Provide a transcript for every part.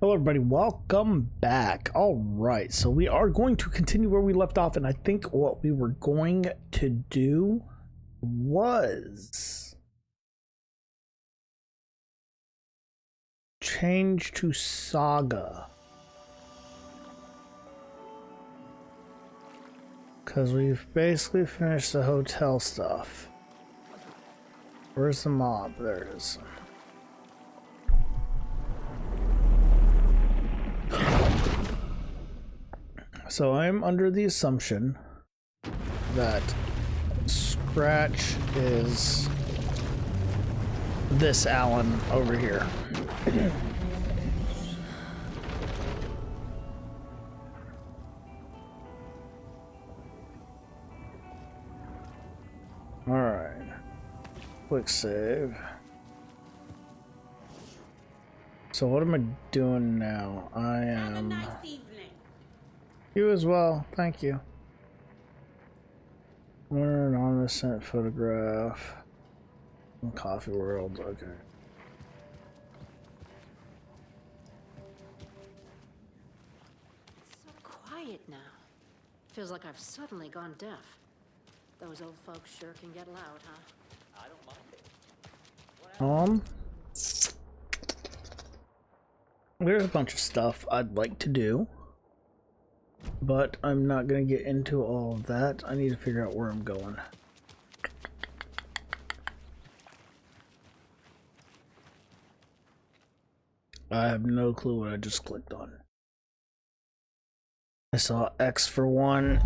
Hello everybody, welcome back. Alright, so we are going to continue where we left off, and I think what we were going to do was change to Saga. Because we've basically finished the hotel stuff. Where's the mob? There it is. So I'm under the assumption that Scratch is this Alan over here. Alright. Quick save. So what am I doing now? I am... You as well, thank you. We're an omniscient photograph. Coffee world, okay. So quiet now. Feels like I've suddenly gone deaf. Those old folks sure can get loud, huh? I don't mind it. There's a bunch of stuff I'd like to do, but I'm not gonna get into all of that. I need to figure out where I'm going. I have no clue what I just clicked on. I saw X for one,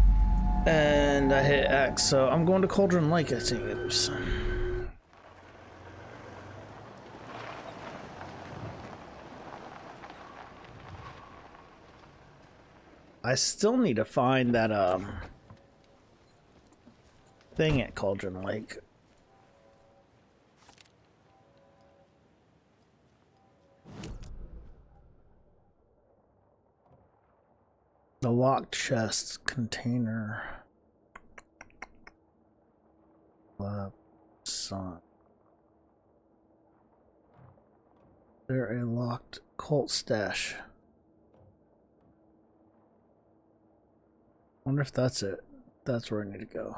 and I hit X, so I'm going to Cauldron Lake, I think it is. I still need to find that thing at Cauldron Lake. The locked chest container. Son. There a locked cult stash. Wonder if that's it. That's where I need to go.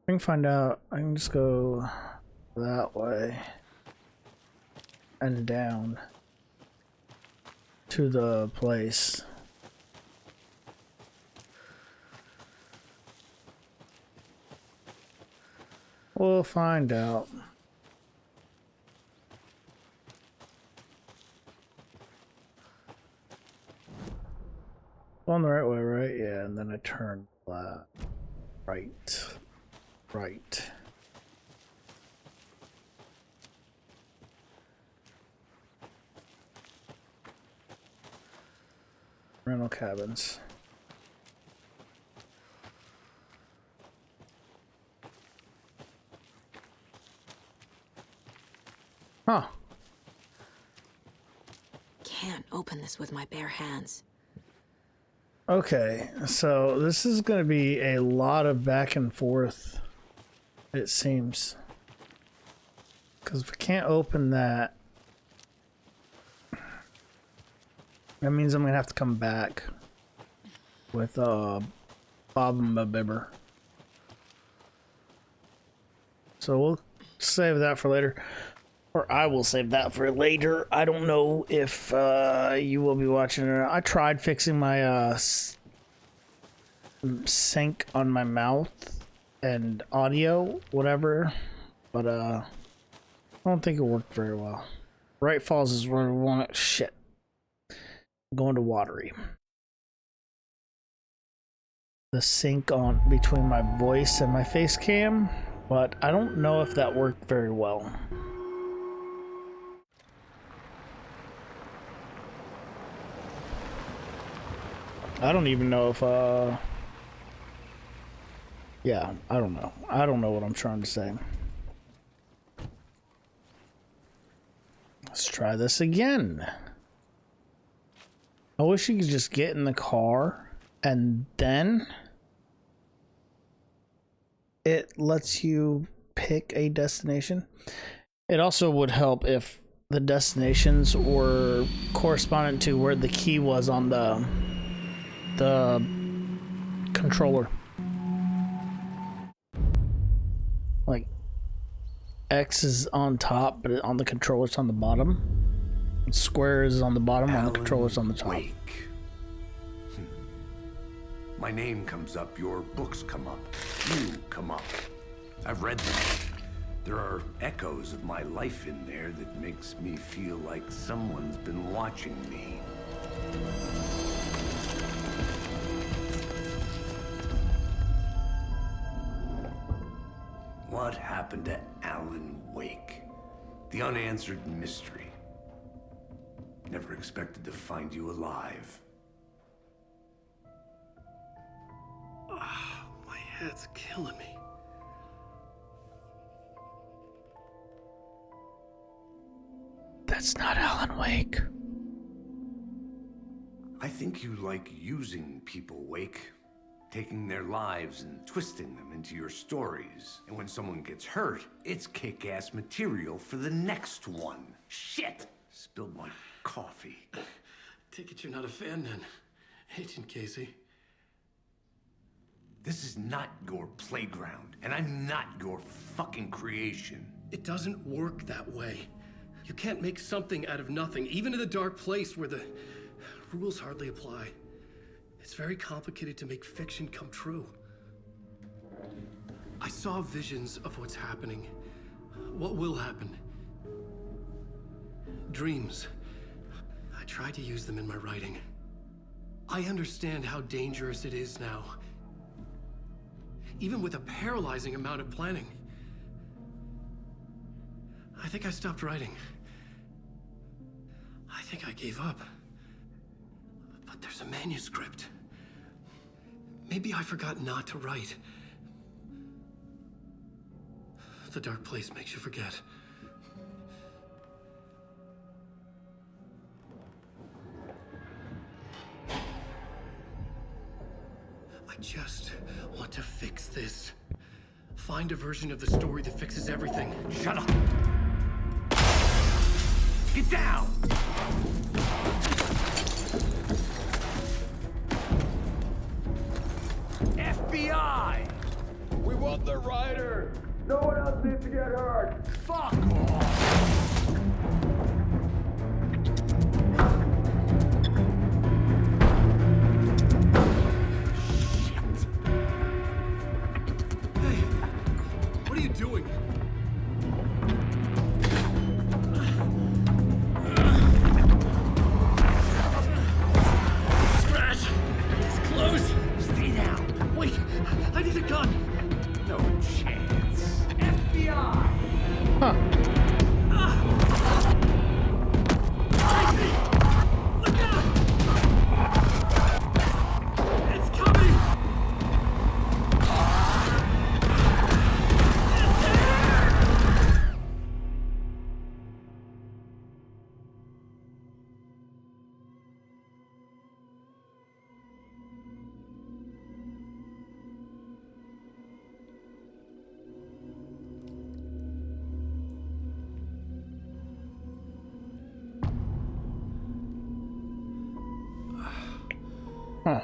I can find out. I can just go that way and down to the place. We'll find out. Going the right way, right? Yeah, and then I turn left. Right. Right. Rental cabins. Huh. Can't open this with my bare hands. Okay, so this is going to be a lot of back and forth, it seems. Because if I can't open that, that means I'm going to have to come back with Bob and Bibber. So we'll save that for later. Or I will save that for later. I don't know if you will be watching it. I tried fixing my sync on my mouth and audio, whatever, but I don't think it worked very well. Right Falls is where we want it. Shit. I'm going to Watery. The sync on between my voice and my face cam, but I don't know if that worked very well. I don't even know if, yeah, I don't know. I don't know what I'm trying to say. Let's try this again. I wish you could just get in the car and then it lets you pick a destination. It also would help if the destinations were correspondent to where the key was on the controller. Like X is on top, but on the controller it's on the bottom. Square is on the bottom, on the controller it's on the top. Wake. My name comes up, your books come up, you come up. I've read them. There are echoes of my life in there that makes me feel like someone's been watching me. What happened to Alan Wake? The unanswered mystery. Never expected to find you alive. My head's killing me. That's not Alan Wake. I think you like using people, Wake. Taking their lives and twisting them into your stories. And when someone gets hurt, it's kick-ass material for the next one. Shit! Spilled my coffee. Take it you're not a fan then, Agent Casey. This is not your playground, and I'm not your fucking creation. It doesn't work that way. You can't make something out of nothing, even in a dark place where the rules hardly apply. It's very complicated to make fiction come true. I saw visions of what's happening, what will happen. Dreams. I tried to use them in my writing. I understand how dangerous it is now. Even with a paralyzing amount of planning. I think I stopped writing. I think I gave up. But there's a manuscript. Maybe I forgot not to write. The dark place makes you forget. I just want to fix this. Find a version of the story that fixes everything. Shut up! Get down! FBI! We want the rider! No one else needs to get hurt! Fuck off! Hey, what are you doing? Scratch! It's close! Stay down! Wait, I need a gun! No chance. FBI! Huh. Tracy! Look out! It's coming! It's here! Huh.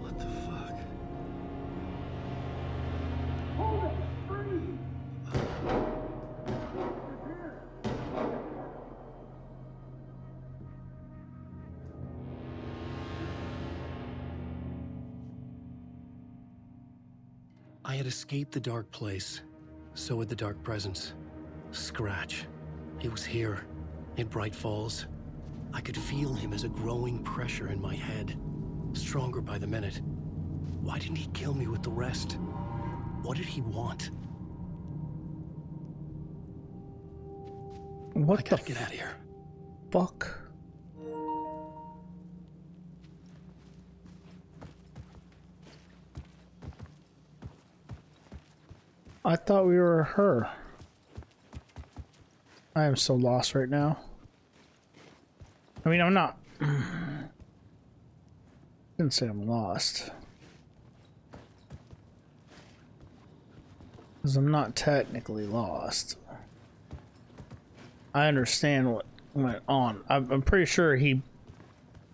What the fuck? I had escaped the dark place. So had the dark presence. Scratch. He was here, in Bright Falls. I could feel him as a growing pressure in my head. Stronger by the minute. Why didn't he kill me with the rest? What did he want? I What the gotta get out of here. fuck? I thought we were her. I am so lost right now. I mean, I'm not. Didn't say I'm lost. Because I'm not technically lost. I understand what went on. I'm pretty sure I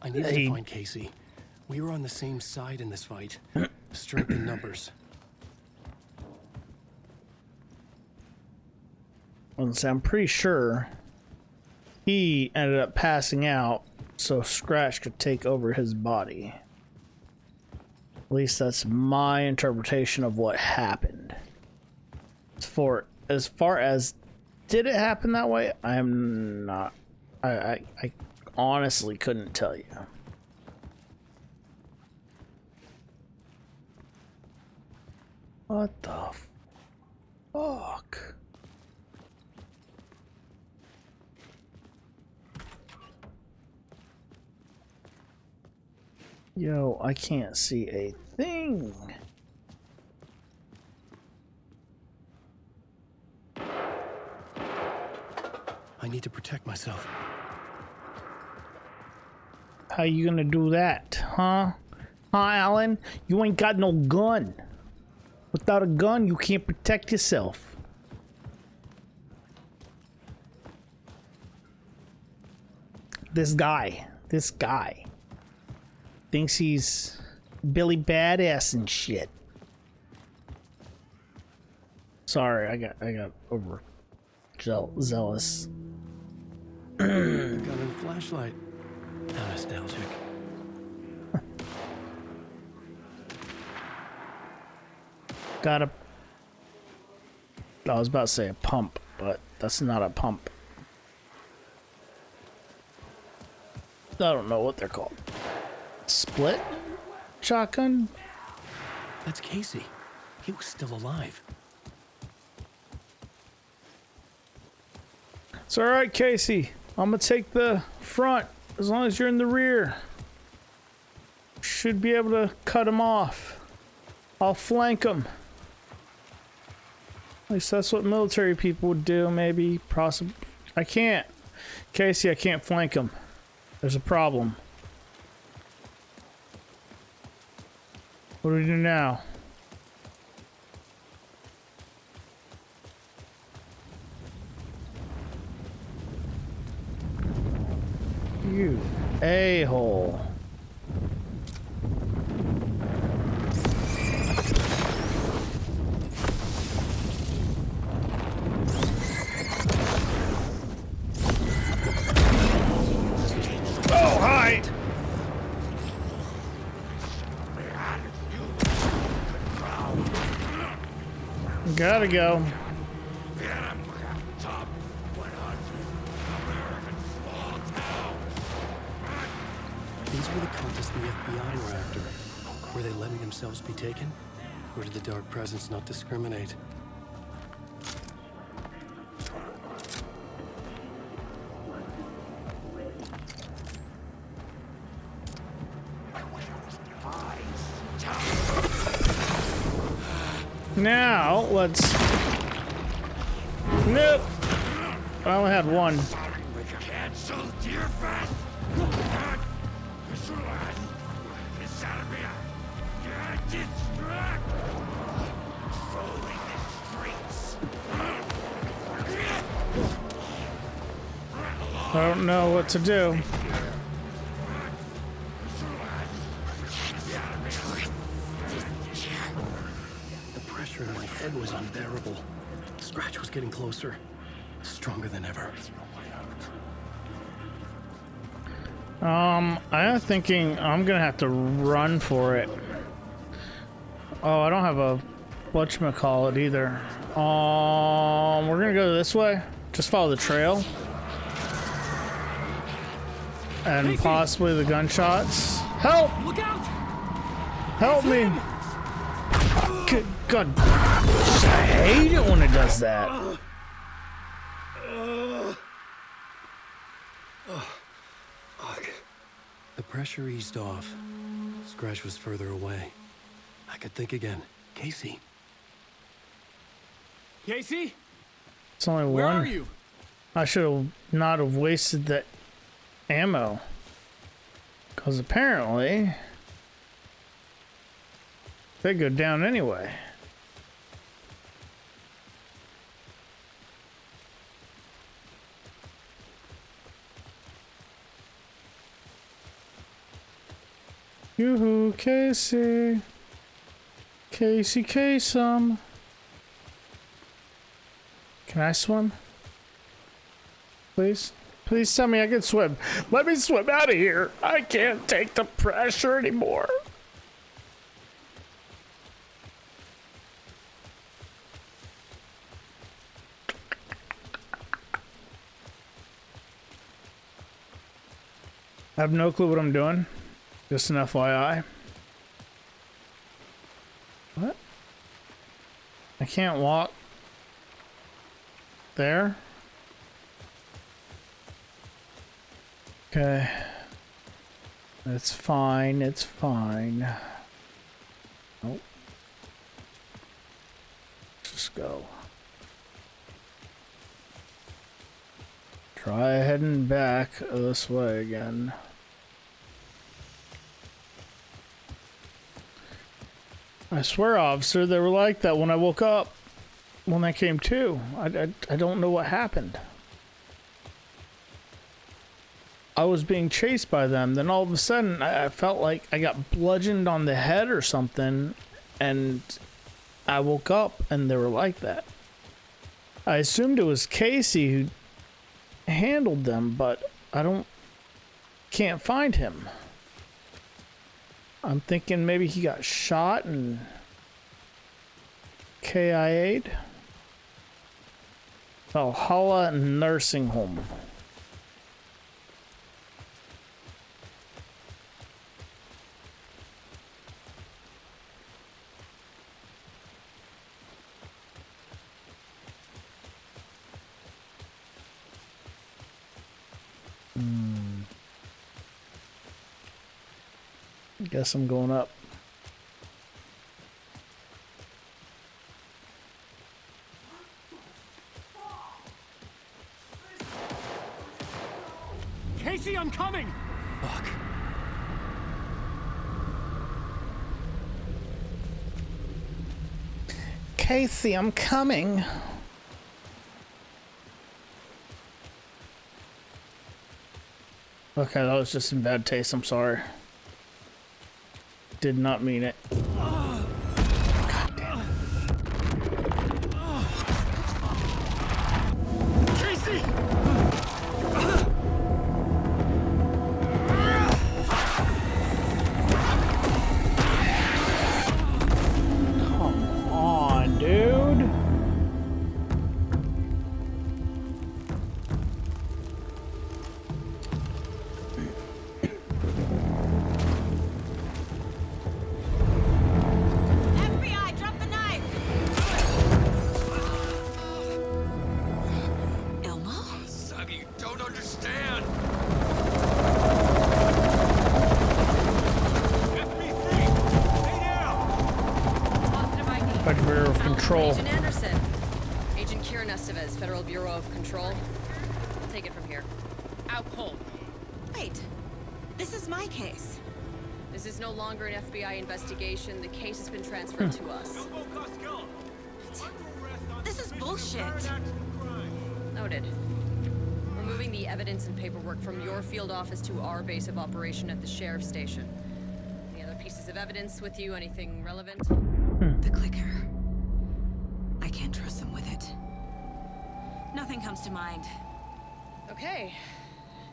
needed to find Casey. We were on the same side in this fight. Strength in numbers. I'm pretty sure he ended up passing out so Scratch could take over his body. At least that's my interpretation of what happened. As far as did it happen that way, I'm not. I honestly couldn't tell you. What the fuck? Yo, I can't see a thing. I need to protect myself. How you gonna do that, huh? Huh, Alan? You ain't got no gun. Without a gun, you can't protect yourself. This guy thinks he's Billy Badass and shit. Sorry, I got over zealous. A gun and flashlight. How nostalgic. Got a... I was about to say a pump, but that's not a pump. I don't know what they're called. Split? Shotgun? That's Casey. He was still alive. It's alright, Casey. I'm gonna take the front as long as you're in the rear. Should be able to cut him off. I'll flank him. At least that's what military people would do, maybe. Possibly. I can't. Casey, I can't flank him. There's a problem. What do we do now? You a-hole. Oh, hi! Gotta go. These were the cultists the FBI were after. Were they letting themselves be taken? Or did the Dark Presence not discriminate? Now, let's... Nope. I only had one. I don't know what to do. The pressure in my head was unbearable. Scratch was getting closer, stronger than ever. I'm thinking I'm gonna have to run for it. Oh, I don't have a whatchamacallit either. We're gonna go this way. Just follow the trail. And possibly the gunshots. Help! Look out! Help me! Good God. I hate it when it does that. The pressure eased off. Scratch was further away. I could think again. Casey. Casey? It's only Where one. are you? I should have not have wasted that ammo. Because apparently they go down anyway. Yoo-hoo, Casey. Casey Kasem. Can I swim? Please? Please tell me I can swim. Let me swim out of here. I can't take the pressure anymore. I have no clue what I'm doing. Just an FYI. What? I can't walk there? Okay. It's fine, it's fine. Nope. Just go. Try heading back this way again. I swear, officer, they were like that when I woke up. When I came to. I don't know what happened. I was being chased by them. Then all of a sudden, I felt like I got bludgeoned on the head or something. And I woke up and they were like that. I assumed it was Casey who handled them, but can't find him. I'm thinking maybe he got shot and KIA'd. Valhalla Nursing Home. Guess I'm going up. Casey, I'm coming! Fuck. Casey, I'm coming. Okay, that was just in bad taste. I'm sorry. Did not mean it. God damn it. Casey! Come on, dude. FBI, drop the knife! Elmo? Saga, you don't understand. Let me free. Stay down. Positive ID. Federal Bureau of Control. Agent Anderson. Agent Kieran Estevez, Federal Bureau of Control. We'll take it from here. Out cold. Wait, this is my case. This is no longer an FBI investigation. The case has been transferred to us. This is bullshit. Noted. We're moving the evidence and paperwork from your field office to our base of operation at the sheriff's station. Any other pieces of evidence with you? Anything relevant? The clicker. I can't trust them with it. Nothing comes to mind. Okay.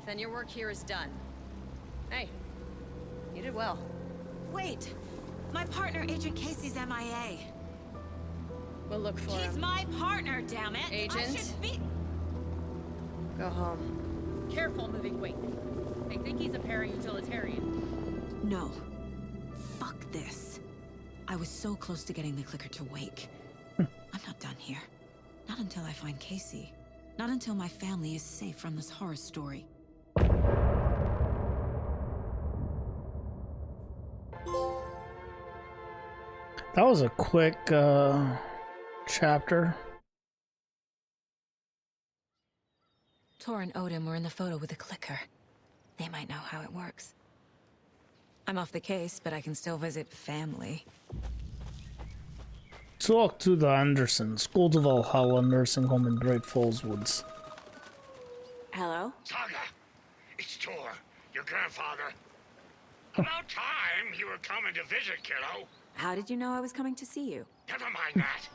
Then your work here is done. Hey, you did well. Wait, my partner, Agent Casey's MIA. We'll look for He's him. my partner, damn it! I Agent? should be. Go home. Careful moving weight. They think he's a para-utilitarian. No. Fuck this. I was so close to getting the clicker to wake. I'm not done here. Not until I find Casey. Not until my family is safe from this horror story. That was a quick chapter. Tor and Odin were in the photo with a clicker. They might know how it works. I'm off the case, but I can still visit family. Talk to the Anderson, School to Valhalla Nursing Home in Great Falls Woods. Hello? Saga, it's Tor, your grandfather. About time you were coming to visit, kiddo. How did you know I was coming to see you? Never mind that.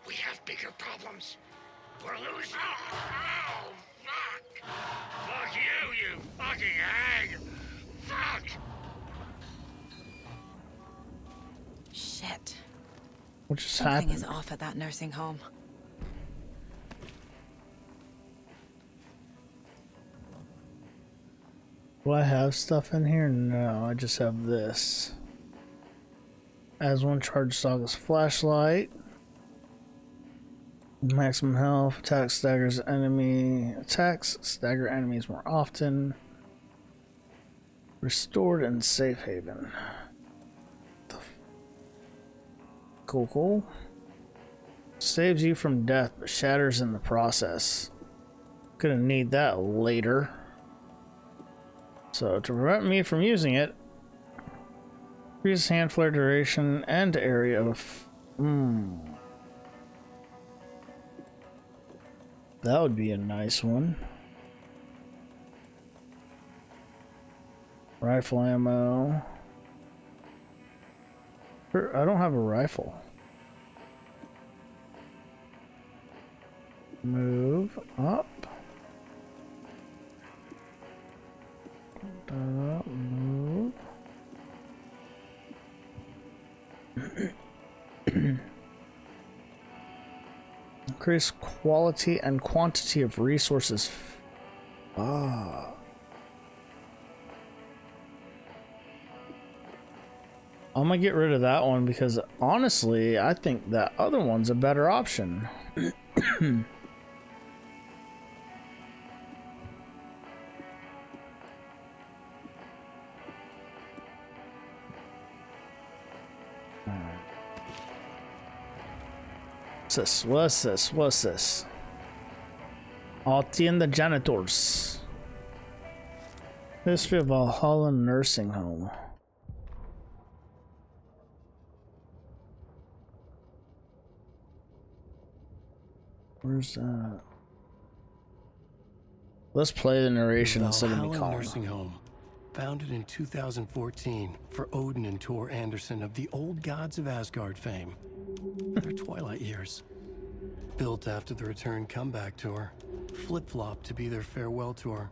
We have bigger problems. We're losing. Oh, fuck! Fuck you, you fucking hag! Fuck! Shit. What just Something happened? is off at that nursing home. Do I have stuff in here? No, I just have this. As one charge Saga's flashlight. Maximum health. Attacks staggers enemy. Attacks stagger enemies more often. Restored and safe haven. Cool. Saves you from death, but shatters in the process. Gonna need that later. So to prevent me from using it, increase hand flare duration and area of. That would be a nice one. Rifle ammo. I don't have a rifle. Move up. Move. Increase quality and quantity of resources. Ah. I'm gonna get rid of that one because honestly, I think that other one's a better option. What's this? Alti and the janitors. History of Valhalla Nursing Home. Where's that? Let's play the narration instead of me Valhalla calling. Nursing Home, founded in 2014 for Odin and Tor Anderson of the Old Gods of Asgard fame. Their twilight years. Built after the return comeback tour, flip-flopped to be their farewell tour,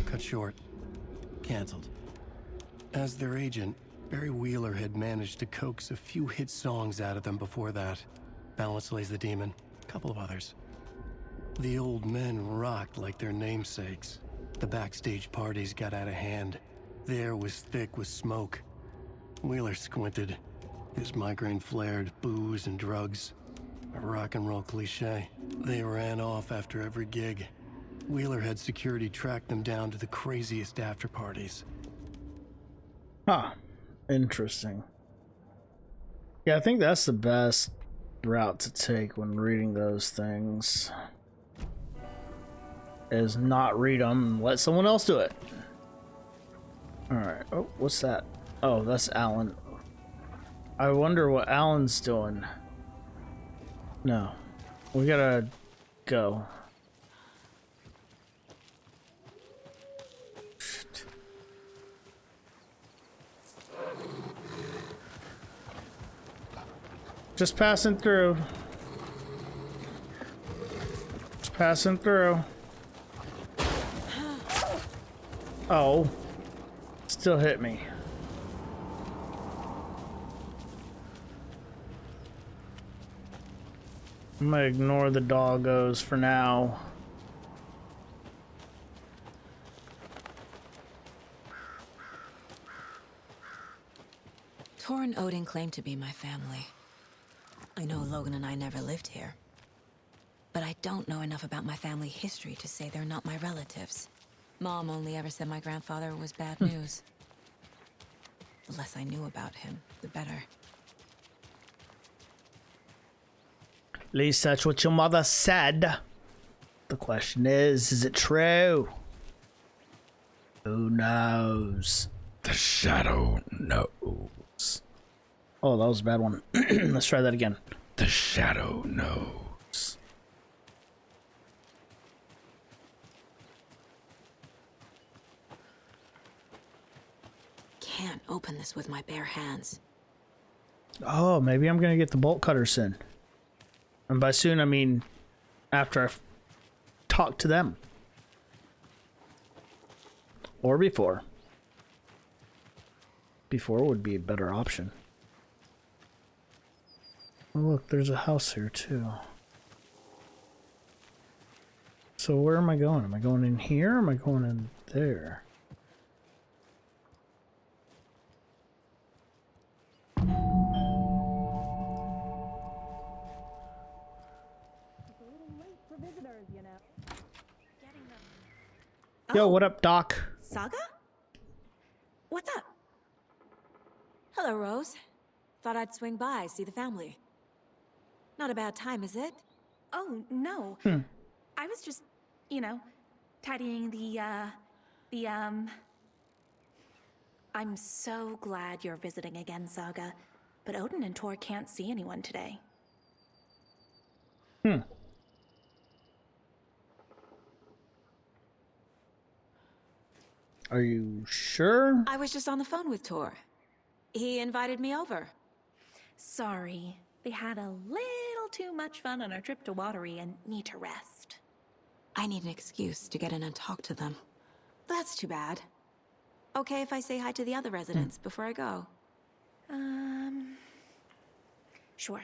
cut short, canceled. As their agent, Barry Wheeler had managed to coax a few hit songs out of them before that. Balance Lays the Demon, a couple of others. The old men rocked like their namesakes. The backstage parties got out of hand. The air was thick with smoke. Wheeler squinted. His migraine flared, booze and drugs. A rock and roll cliche. They ran off after every gig. Wheeler had security track them down to the craziest after parties. Huh. Interesting. Yeah, I think that's the best route to take when reading those things. Is not read them and let someone else do it. Alright. Oh, what's that? Oh, that's Alan. I wonder what Alan's doing. No. We gotta go. Shit. Just passing through. Just passing through. Oh. Still hit me. I'm gonna ignore the doggos for now. Tor and Odin claim to be my family. I know Logan and I never lived here. But I don't know enough about my family history to say they're not my relatives. Mom only ever said my grandfather was bad news. The less I knew about him, the better. At least that's what your mother said. The question is it true? Who knows? The shadow knows. Oh, that was a bad one. Let's try that again. The shadow knows. Can't open this with my bare hands. Oh, maybe I'm gonna get the bolt cutter soon. And by soon, I mean after I've talked to them. Or before. Before would be a better option. Oh, look, there's a house here too. So where am I going? Am I going in here? Or am I going in there? Yo, what up, Doc? Saga? What's up? Hello, Rose. Thought I'd swing by, see the family. Not a bad time, is it? Oh, no. I was just, you know, tidying I'm so glad you're visiting again, Saga. But Odin and Tor can't see anyone today. Are you sure? I was just on the phone with Tor. He invited me over. Sorry. They had a little too much fun on our trip to Watery and need to rest. I need an excuse to get in and talk to them. That's too bad. Okay if I say hi to the other residents before I go? Sure.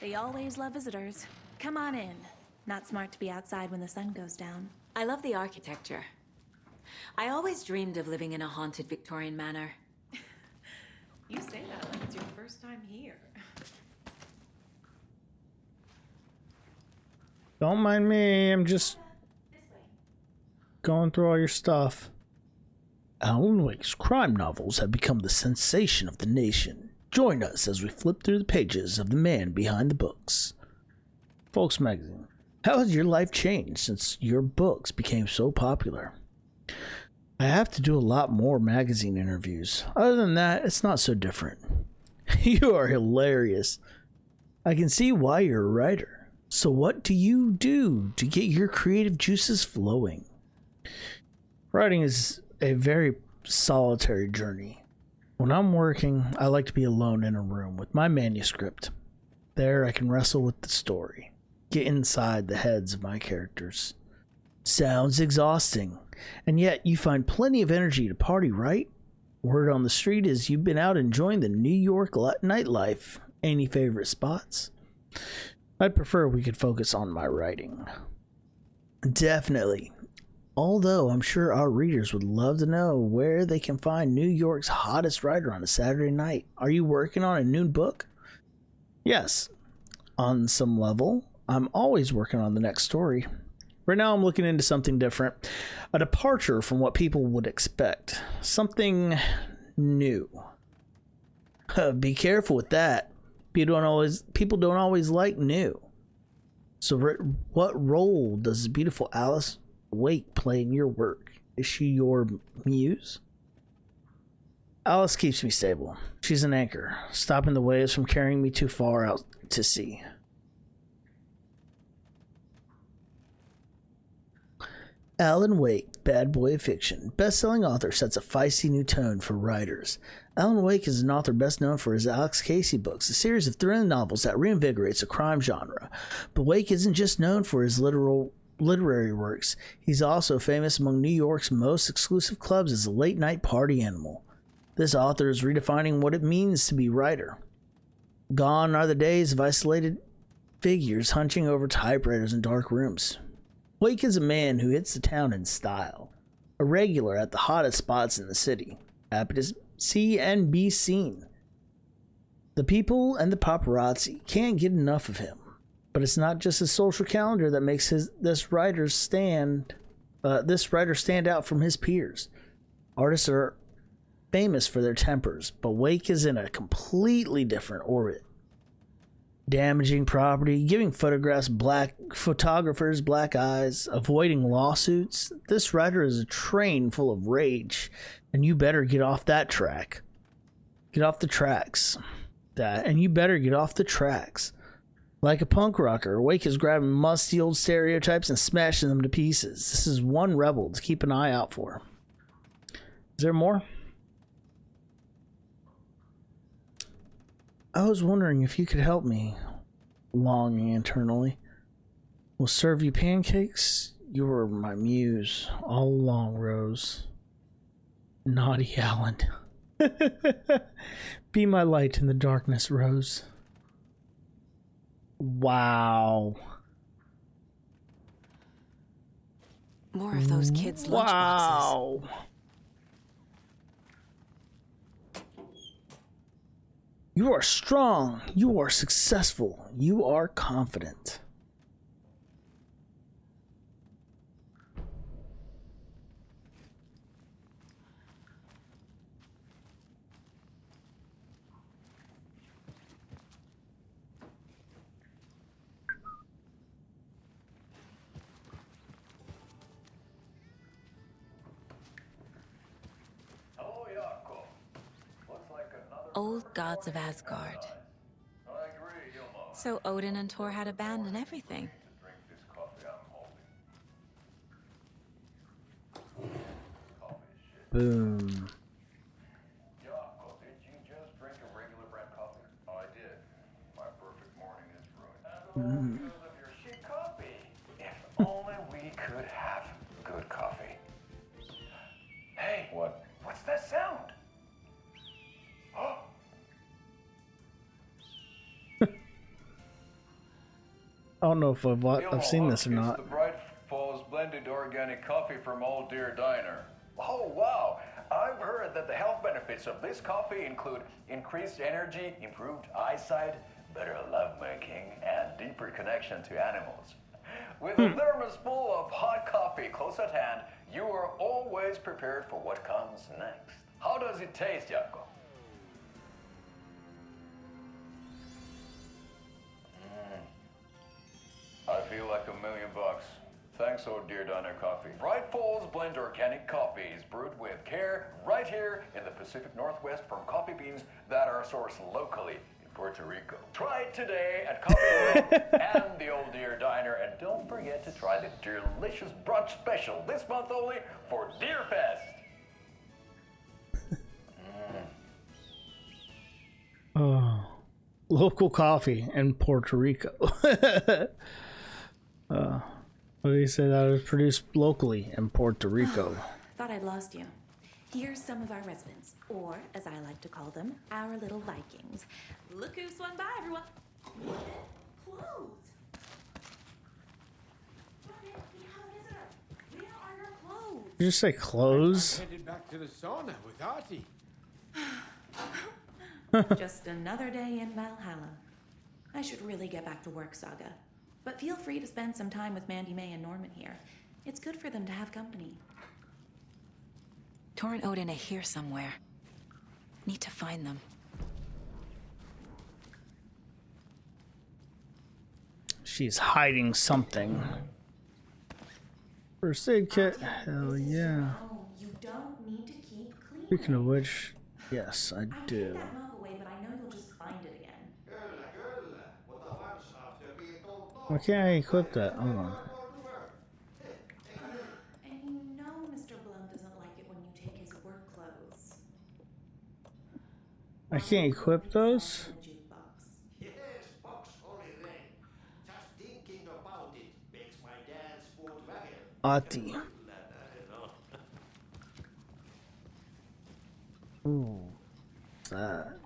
They always love visitors. Come on in. Not smart to be outside when the sun goes down. I love the architecture. I always dreamed of living in a haunted Victorian manor. You say that like it's your first time here. Don't mind me, I'm just going through all your stuff. Alan Wake's crime novels have become the sensation of the nation. Join us as we flip through the pages of the man behind the books. Folks Magazine. How has your life changed since your books became so popular? I have to do a lot more magazine interviews. Other than that, it's not so different. You are hilarious. I can see why you're a writer. So what do you do to get your creative juices flowing? Writing is a very solitary journey. When I'm working, I like to be alone in a room with my manuscript. There I can wrestle with the story, get inside the heads of my characters. Sounds exhausting, and yet you find plenty of energy to party, right? Word on the street is you've been out enjoying the New York nightlife. Any favorite spots? I'd prefer we could focus on my writing. Definitely. Although I'm sure our readers would love to know where they can find New York's hottest writer on a Saturday night. Are you working on a new book? Yes. On some level, I'm always working on the next story. Right now I'm looking into something different. A departure from what people would expect. Something new. Be careful with that. People don't always like new. So what role does beautiful Alice Wake play in your work? Is she your muse? Alice keeps me stable. She's an anchor, stopping the waves from carrying me too far out to sea. Alan Wake, bad boy of fiction, best-selling author, sets a feisty new tone for writers. Alan Wake is an author best known for his Alex Casey books, a series of thrilling novels that reinvigorates the crime genre. But Wake isn't just known for his literary works. He's also famous among New York's most exclusive clubs as a late-night party animal. This author is redefining what it means to be a writer. Gone are the days of isolated figures hunching over typewriters in dark rooms. Wake is a man who hits the town in style, a regular at the hottest spots in the city, happy to see and be seen. The people and the paparazzi can't get enough of him, but it's not just his social calendar that makes this writer stand out from his peers. Artists are famous for their tempers, but Wake is in a completely different orbit. damaging property, giving photographers black eyes, avoiding lawsuits. This writer is a train full of rage, and you better get off that track. Get off the tracks. And you better get off the tracks. Like a punk rocker, Wake is grabbing musty old stereotypes and smashing them to pieces. This is one rebel to keep an eye out for. Is there more? I was wondering if you could help me, longing internally. Will serve you pancakes? You were my muse all along, Rose. Naughty Alan. Be my light in the darkness, Rose. Wow. More of those kids' lunchboxes. Wow. You are strong. You are successful. You are confident. Old gods of Asgard. So Odin and Thor had a band and everything. Boom. Did you just drink a regular brand coffee? Oh, I did. My perfect morning is ruined. Because of your shit coffee. If only we could have good coffee. Hey, what? What's that sound? Oh. I don't know if I've seen this or It's not. the Bright Falls blended organic coffee from Old Deer Diner. Oh, wow. I've heard that the health benefits of this coffee include increased energy, improved eyesight, better lovemaking, and deeper connection to animals. With a thermos full of hot coffee close at hand, you are always prepared for what comes next. How does it taste, Jaakko? I feel like $1 million. Thanks, Old Deer Diner Coffee. Bright Falls Blend Organic Coffee is brewed with care right here in the Pacific Northwest from coffee beans that are sourced locally in Puerto Rico. Try it today at Coffee World and the Old Deer Diner, and don't forget to try the delicious brunch special this month only for Deer Fest. Oh, local coffee in Puerto Rico. What did he say? That was produced locally in Puerto Rico. Thought I'd lost you. Here's some of our residents, or as I like to call them, our little Vikings. Look who swung by, everyone. Clothes. Where are your clothes? Did you say clothes? I'm headed back to the sauna with Artie. Just another day in Valhalla. I should really get back to work, Saga. But feel free to spend some time with Mandy May and Norman here. It's good for them to have company. Thor and Odin are here somewhere. Need to find them. She's hiding something. First aid kit. Hell yeah. You don't need to keep clean. Speaking of which, yes, I do. That mop away, but I know you'll just find it again. Why can't I equip that? Hold on. And you know Mr. Blum doesn't like it when you take his work clothes. I can't equip those? Yes, box only ring. Just thinking about it makes my dad's food wagon. Ati. Ooh. What's that?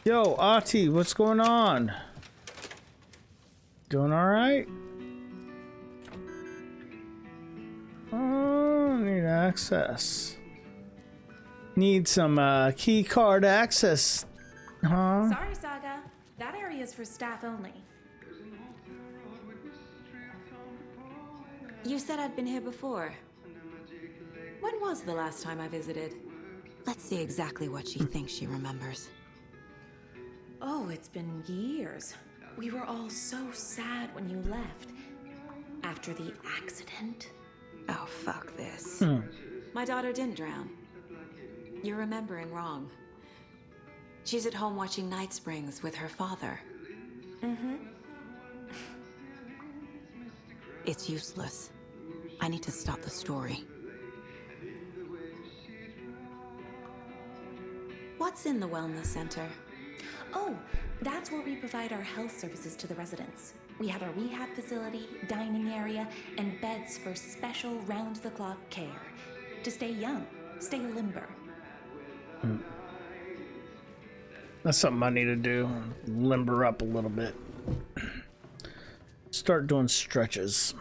Yo, Ati, what's going on? Doing alright? Oh, need access. Need some key card access. Huh? Sorry, Saga. That area is for staff only. You said I'd been here before. When was the last time I visited? Let's see exactly what she thinks she remembers. Oh, it's been years. We were all so sad when you left. After the accident. Oh, fuck this. My daughter didn't drown. You're remembering wrong. She's at home watching Night Springs with her father. Mm-hmm. It's useless. I need to stop the story. What's in the wellness center? Oh, that's where we provide our health services to the residents. We have a rehab facility, dining area, and beds for special round-the-clock care. To stay young, stay limber. That's something I need to do. Limber up a little bit. Start doing stretches.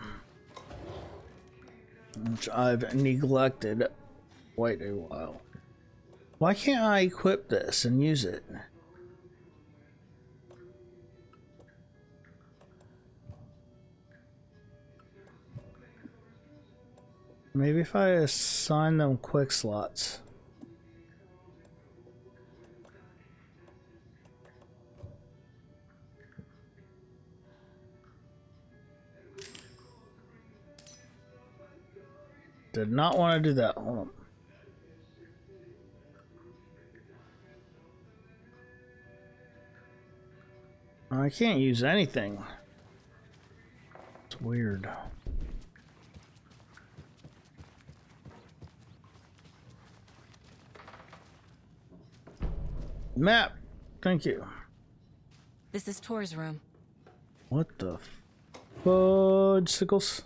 Which I've neglected quite a while. Why can't I equip this and use it? Maybe if I assign them quick slots. Did not want to do that. Hold on. I can't use anything. It's weird. Map. Thank you. This is Tor's room. What the fudge sickles?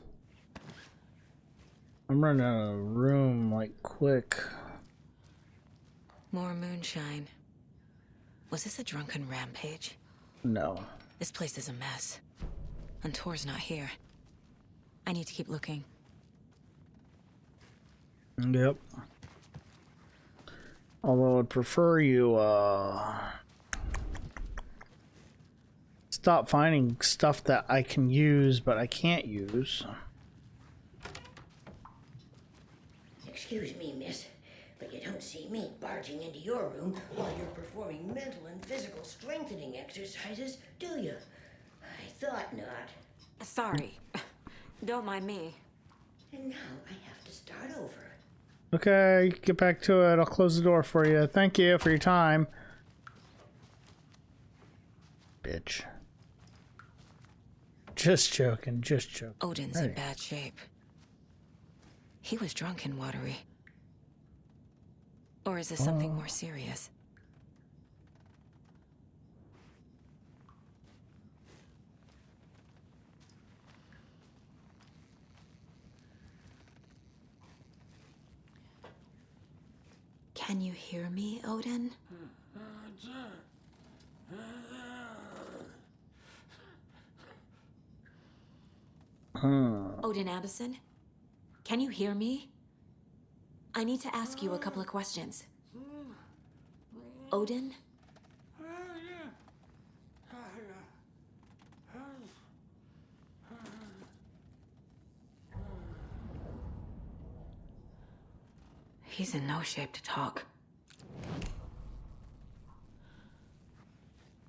I'm running out of room like quick. More moonshine. Was this a drunken rampage? No. This place is a mess. And Tor's not here. I need to keep looking. Yep. Although I'd prefer you stop finding stuff that I can use but I can't use. Excuse me, miss, but you don't see me barging into your room while you're performing mental and physical strengthening exercises, do you? I thought not. Sorry. Don't mind me. And now I have to start over. Okay, get back to it. I'll close the door for you. Thank you for your time. Bitch. Just joking, just joking. Odin's in bad shape. He was drunk and watery. Or is this something more serious? Can you hear me, Odin? Odin Anderson? Can you hear me? I need to ask you a couple of questions. Odin? He's in no shape to talk.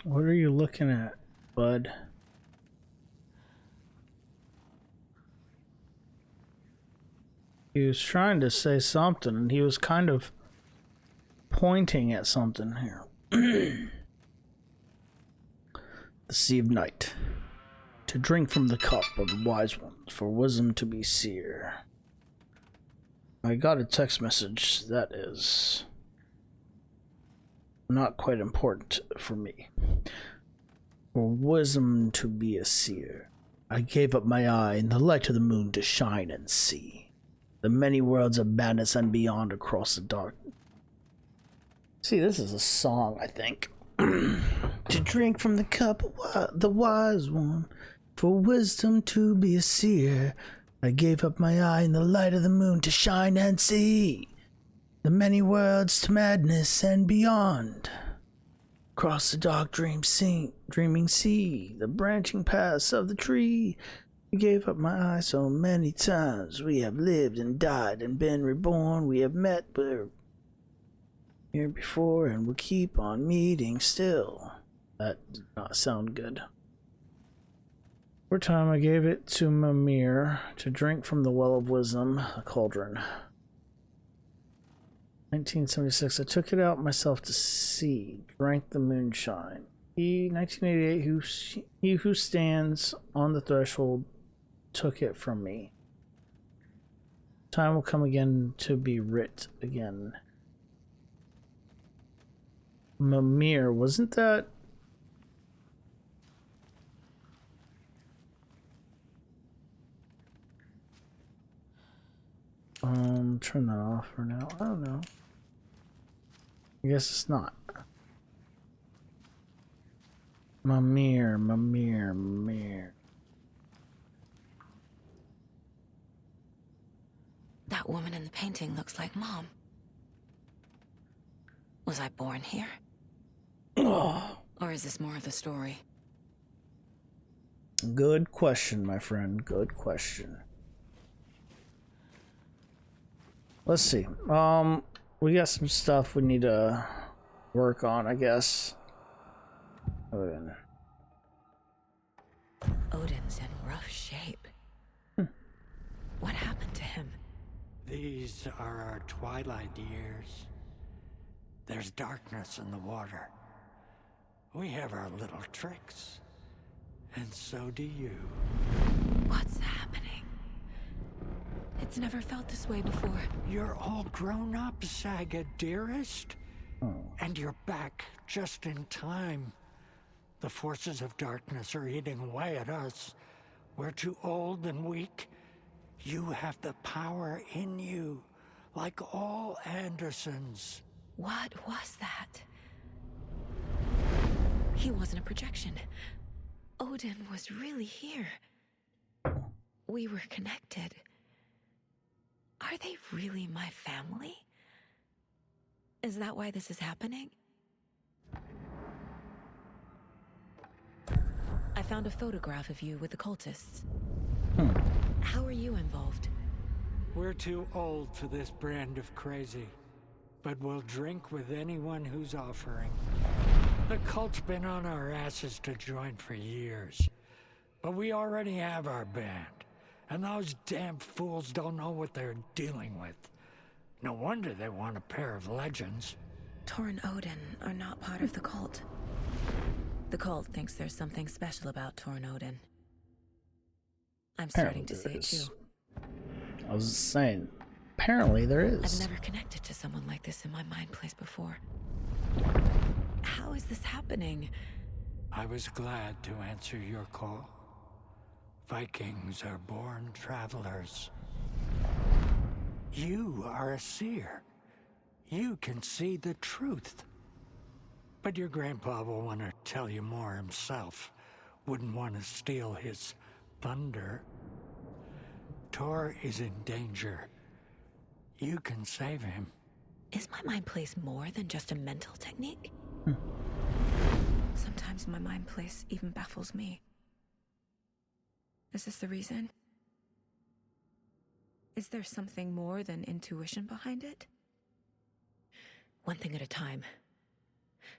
What are you looking at, bud? He was trying to say something, and he was kind of pointing at something here. The Sea of Night. To drink from the cup of the wise ones, for wisdom to be seer. I got a text message that is not quite important for me. For wisdom to be a seer, I gave up my eye in the light of the moon to shine and see the many worlds of madness and beyond across the dark. See, this is a song, I think. To drink from the cup of the wise one, for wisdom to be a seer. I gave up my eye in the light of the moon to shine and see the many worlds to madness and beyond. Across the dark dreaming sea, the branching paths of the tree. I gave up my eye so many times. We have lived and died and been reborn. We have met where Here before, and we'll keep on meeting still. That did not sound good. For time, I gave it to Mimir to drink from the well of wisdom, a cauldron. 1976, I took it out myself to see, drank the moonshine. 1988, he who stands on the threshold took it from me. Time will come again to be writ again. Mimir, wasn't that? Turn that off for now. I don't know. I guess it's not. Mimir. That woman in the painting looks like Mom. Was I born here? Or is this more of the story? Good question, my friend. Good question. Let's see. We got some stuff we need to work on, I guess. Odin's in rough shape. What happened to him? These are our twilight years. There's darkness in the water. We have our little tricks. And so do you. What's happening? It's never felt this way before. You're all grown up, Saga, dearest. Oh. And you're back just in time. The forces of darkness are eating away at us. We're too old and weak. You have the power in you, like all Andersons. What was that? He wasn't a projection. Odin was really here. We were connected. Are they really my family? Is that why this is happening? I found a photograph of you with the cultists. How are you involved? We're too old for this brand of crazy, but we'll drink with anyone who's offering. The cult's been on our asses to join for years, but we already have our band, and those damn fools don't know what they're dealing with. No wonder they want a pair of legends. Tor and Odin are not part of the cult. The cult thinks there's something special about Tor and Odin. I'm starting to see it too. I was saying, apparently there is. I've never connected to someone like this in my mind place before. How is this happening? I was glad to answer your call. Vikings are born travelers. You are a seer. You can see the truth. But your grandpa will want to tell you more himself. Wouldn't want to steal his thunder. Tor is in danger. You can save him. Is my mind place more than just a mental technique? Sometimes my mind place even baffles me. Is this the reason? Is there something more than intuition behind it? One thing at a time.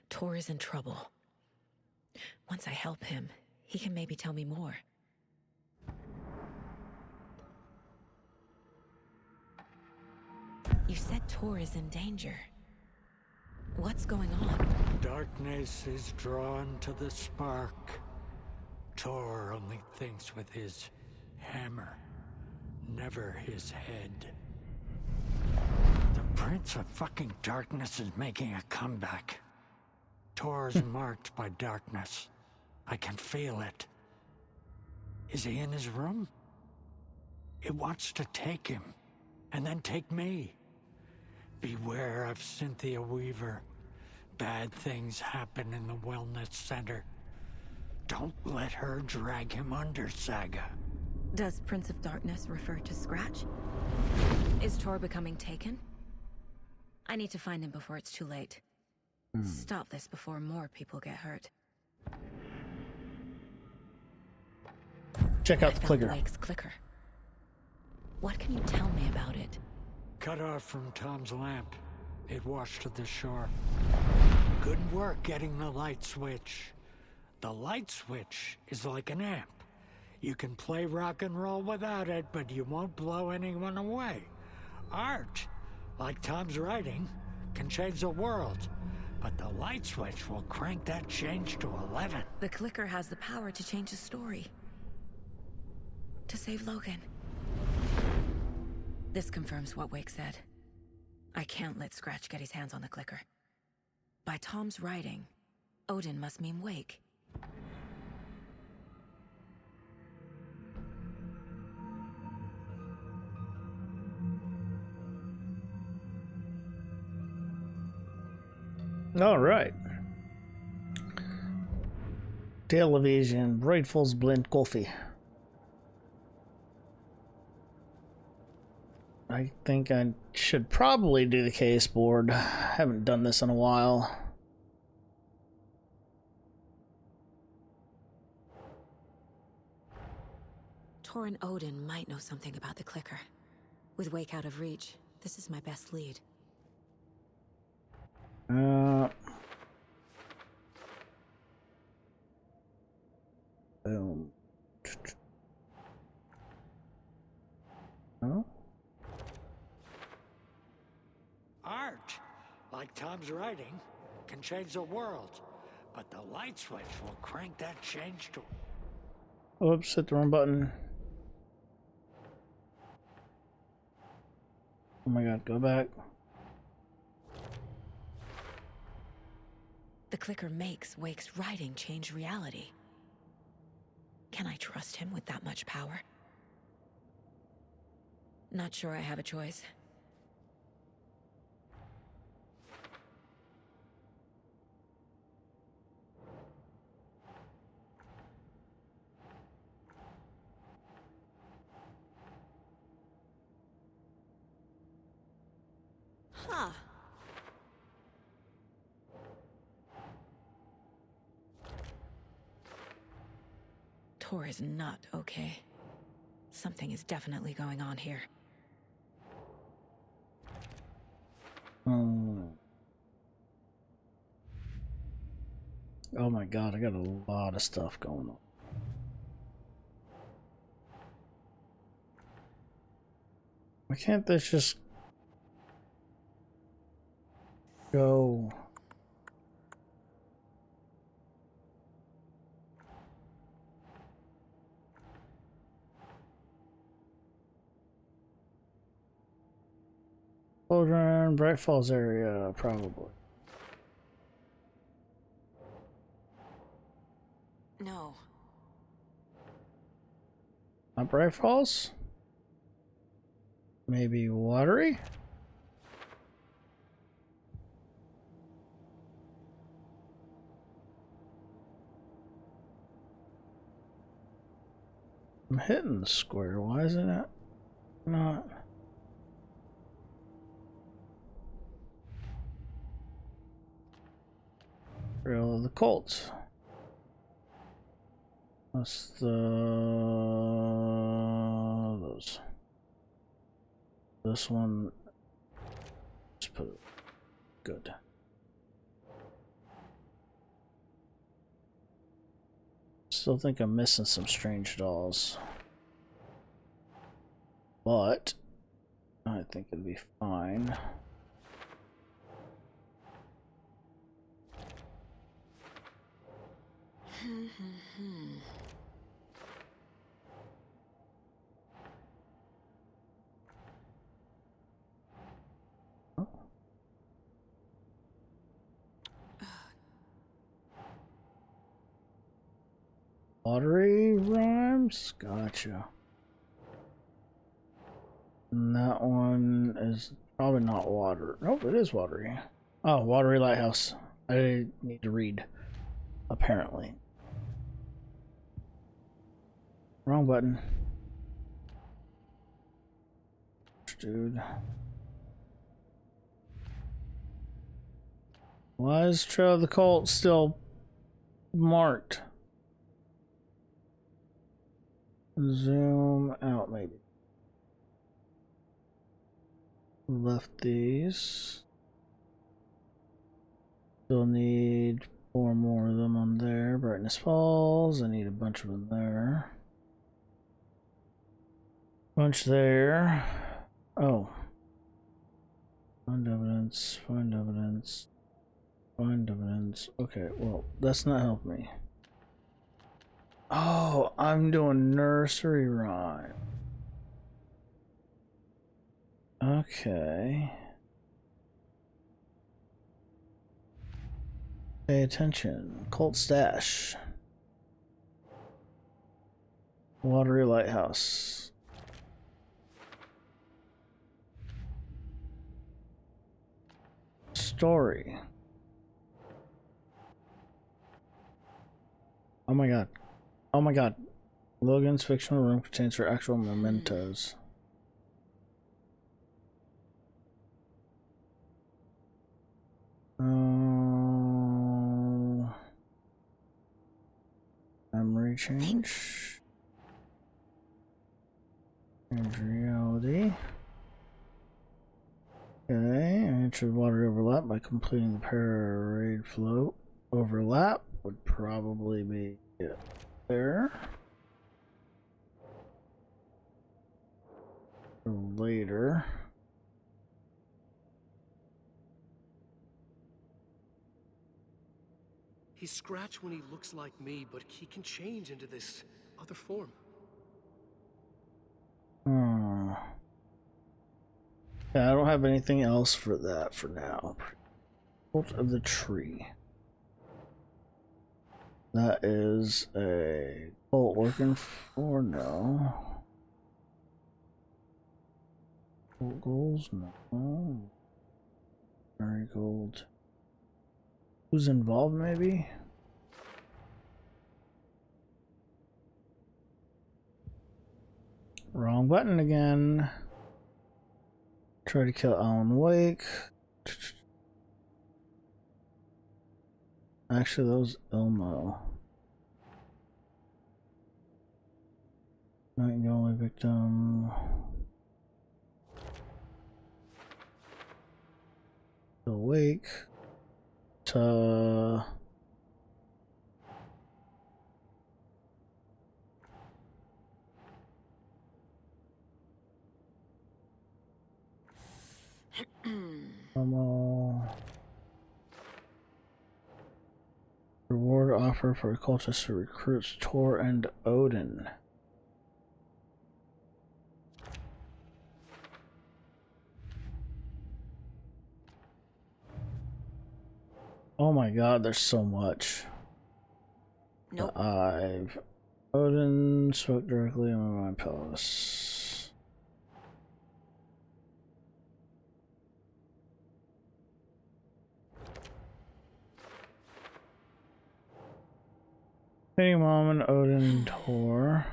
Tor is in trouble. Once I help him, he can maybe tell me more. You said Tor is in danger. What's going on? Darkness is drawn to the spark. Tor only thinks with his hammer, never his head. The Prince of fucking Darkness is making a comeback. Tor's marked by darkness. I can feel it. Is he in his room? It wants to take him, and then take me. Beware of Cynthia Weaver. Bad things happen in the wellness center. Don't let her drag him under, Saga. Does Prince of Darkness refer to Scratch? Is Tor becoming taken? I need to find him before it's too late. Stop this before more people get hurt. Check out the clicker. Wake's clicker. What can you tell me about it? Cut off from Tom's lamp. It washed to the shore. Good work getting the light switch. The light switch is like an amp. You can play rock and roll without it, but you won't blow anyone away. Art, like Tom's writing, can change the world. But the light switch will crank that change to 11. The clicker has the power to change the story. To save Logan. This confirms what Wake said. I can't let Scratch get his hands on the clicker. By Tom's writing, Odin must mean Wake. All right. Television, Brightfall's blend coffee. I think I should probably do the case board. Haven't done this in a while. Tor and Odin might know something about the clicker. With Wake out of reach, this is my best lead. Boom. Oh? Art, like Tom's writing, can change the world. But the light switch will crank that change to... Oops, hit the wrong button. Oh my god, go back. The clicker makes Wake's writing change reality. Can I trust him with that much power? Not sure I have a choice. Huh. Tor is not okay. Something is definitely going on here. Oh my god, I got a lot of stuff going on. Why can't this just go? Children, Bright Falls area, probably. No. Not Bright Falls? Maybe Watery? I'm hitting the square. Why isn't it not? Trail of the Colts. That's those. This one. Just put it. Good. Still think I'm missing some strange dolls. But I think it'll be fine. Watery rhymes? Gotcha. And that one is probably not water. Nope, it is watery. Oh, Watery Lighthouse. I need to read. Apparently. Wrong button. Dude. Why is Trail of the Cult still marked? Zoom out, maybe. Left these. Still need 4 more of them on there. Brightness falls. I need a bunch of them there. Bunch there. Oh. Find evidence. Find evidence. Find evidence. Okay, well, that's not helping me. Oh, I'm doing nursery rhyme. Okay. Pay attention. Cult stash. Watery lighthouse. Story. Oh my god. Oh my god. Logan's fictional room contains her actual mementos. Memory change. Change reality. Okay, I entered water overlap by completing the parade float. Overlap would probably be it there. Later. He's Scratch when he looks like me, but he can change into this other form. Yeah, I don't have anything else for that for now. Cult of the Tree. That is a cult working for no. Cult goals? No. Marigold. Who's involved, maybe? Wrong button again. Try to kill Alan Wake. Actually, that was Elmo. Not the only victim. Awake. To reward offer for cultists who recruits Tor and Odin. Oh my god, there's so much. Nope. I've Odin spoke directly on my palace. Hey, Mom and Odin Tor.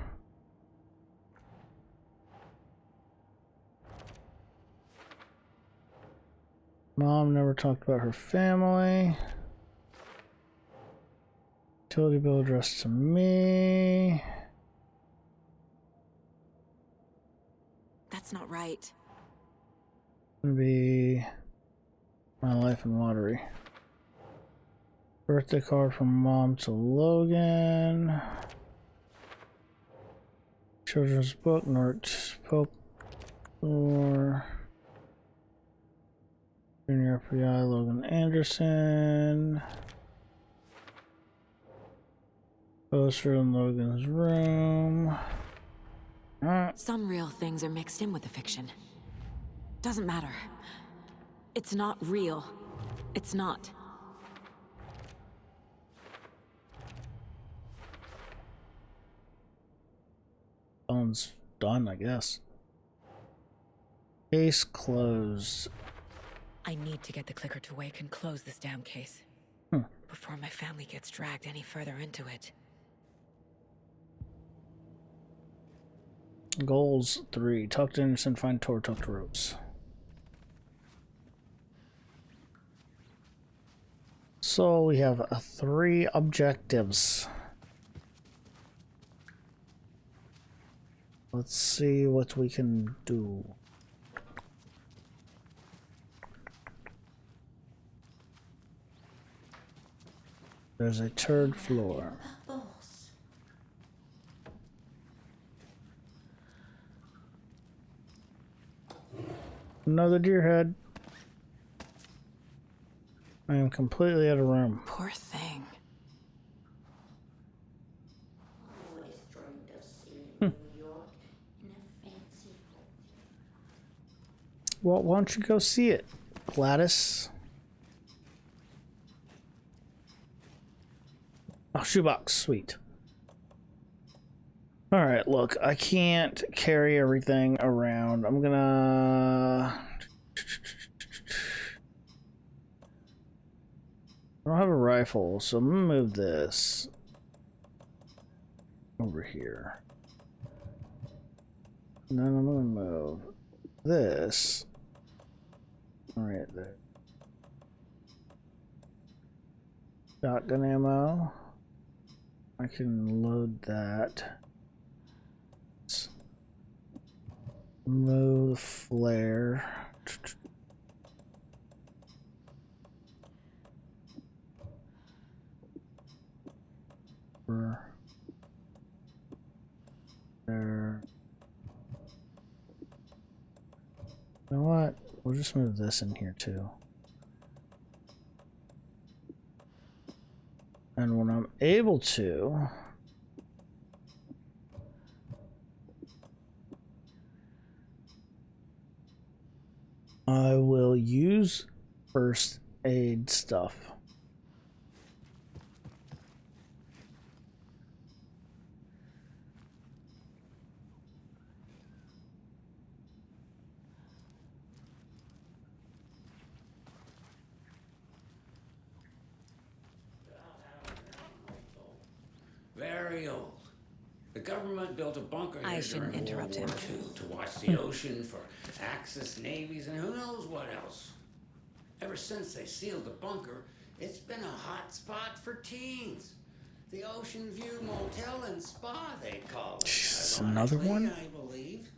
Mom never talked about her family. Utility bill addressed to me. That's not right. Gonna be my life in Watery. Birthday card from Mom to Logan. Children's book, Nort Pope or Junior FBI Logan Anderson. Poster in Logan's room. Some real things are mixed in with the fiction. Doesn't matter. It's not real. It's not. Phone's done, I guess. Case closed. I need to get the clicker to wake and close this damn case. Before my family gets dragged any further into it. Goals 3. Talk to Anderson, find Tor, talk to Rose. So we have 3 objectives. Let's see what we can do. There's a third floor. Bubbles. Another deer head. I am completely out of room. Poor thing. Always dreamed of seeing New York in a fancy hotel. Well, why don't you go see it, Gladys? Oh, shoebox, sweet. Alright, look, I can't carry everything around. I'm gonna... I don't have a rifle, so I'm gonna move this over here. And then I'm gonna move this right there. Shotgun ammo. I can load that. Move the flare. There. You know what? We'll just move this in here too. And when I'm able to, I will use first aid stuff. Very old. The government built a bunker I here shouldn't during interrupt World War him. II to watch the ocean for Axis navies and who knows what else. Ever since they sealed the bunker, it's been a hot spot for teens. The Ocean View Motel and Spa, they call it. Jeez, another one? I believe.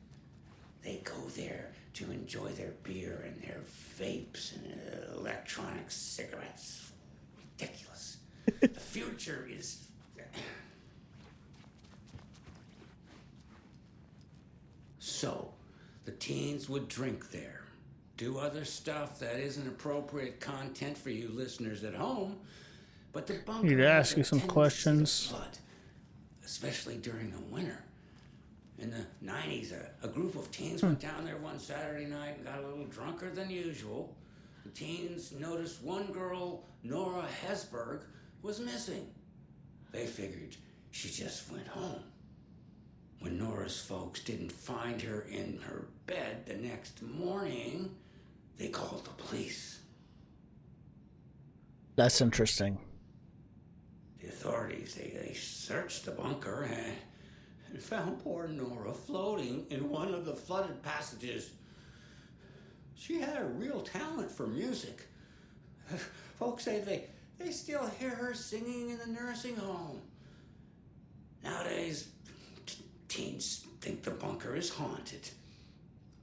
They go there to enjoy their beer and their vapes and electronic cigarettes. Ridiculous. The future is... So, the teens would drink there, do other stuff that isn't appropriate content for you listeners at home, but the bunker Need to has ask a you some tendency to questions. flood, especially during the winter. In the 90s, a group of teens went down there one Saturday night and got a little drunker than usual. The teens noticed one girl, Nora Hesberg, was missing. They figured she just went home. When Nora's folks didn't find her in her bed the next morning, they called the police. That's interesting. The authorities, they searched the bunker and found poor Nora floating in one of the flooded passages. She had a real talent for music. Folks say they still hear her singing in the nursing home. Nowadays, teens think the bunker is haunted.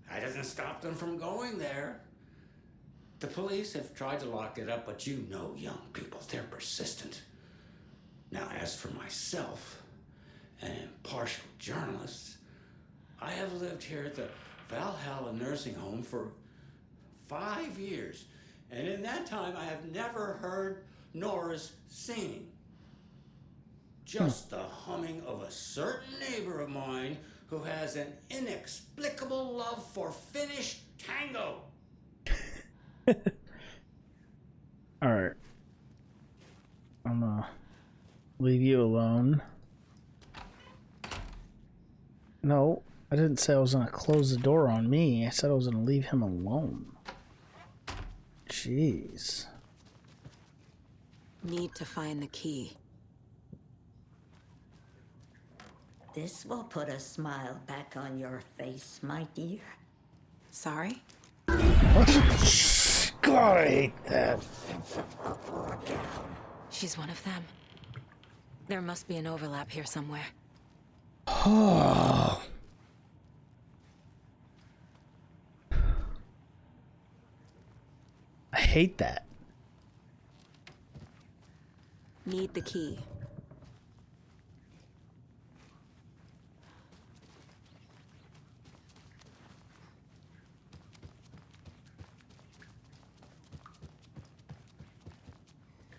That doesn't stop them from going there. The police have tried to lock it up, but you know young people, they're persistent. Now, as for myself, an impartial journalist, I have lived here at the Valhalla nursing home for 5 years, and in that time I have never heard Nora's singing. Just the humming of a certain neighbor of mine who has an inexplicable love for Finnish tango. Alright. I'm gonna leave you alone. No, I didn't say I was gonna close the door on me. I said I was gonna leave him alone. Jeez. Need to find the key. This will put a smile back on your face, my dear. Sorry? God, I hate that. She's one of them. There must be an overlap here somewhere. Oh. I hate that. Need the key.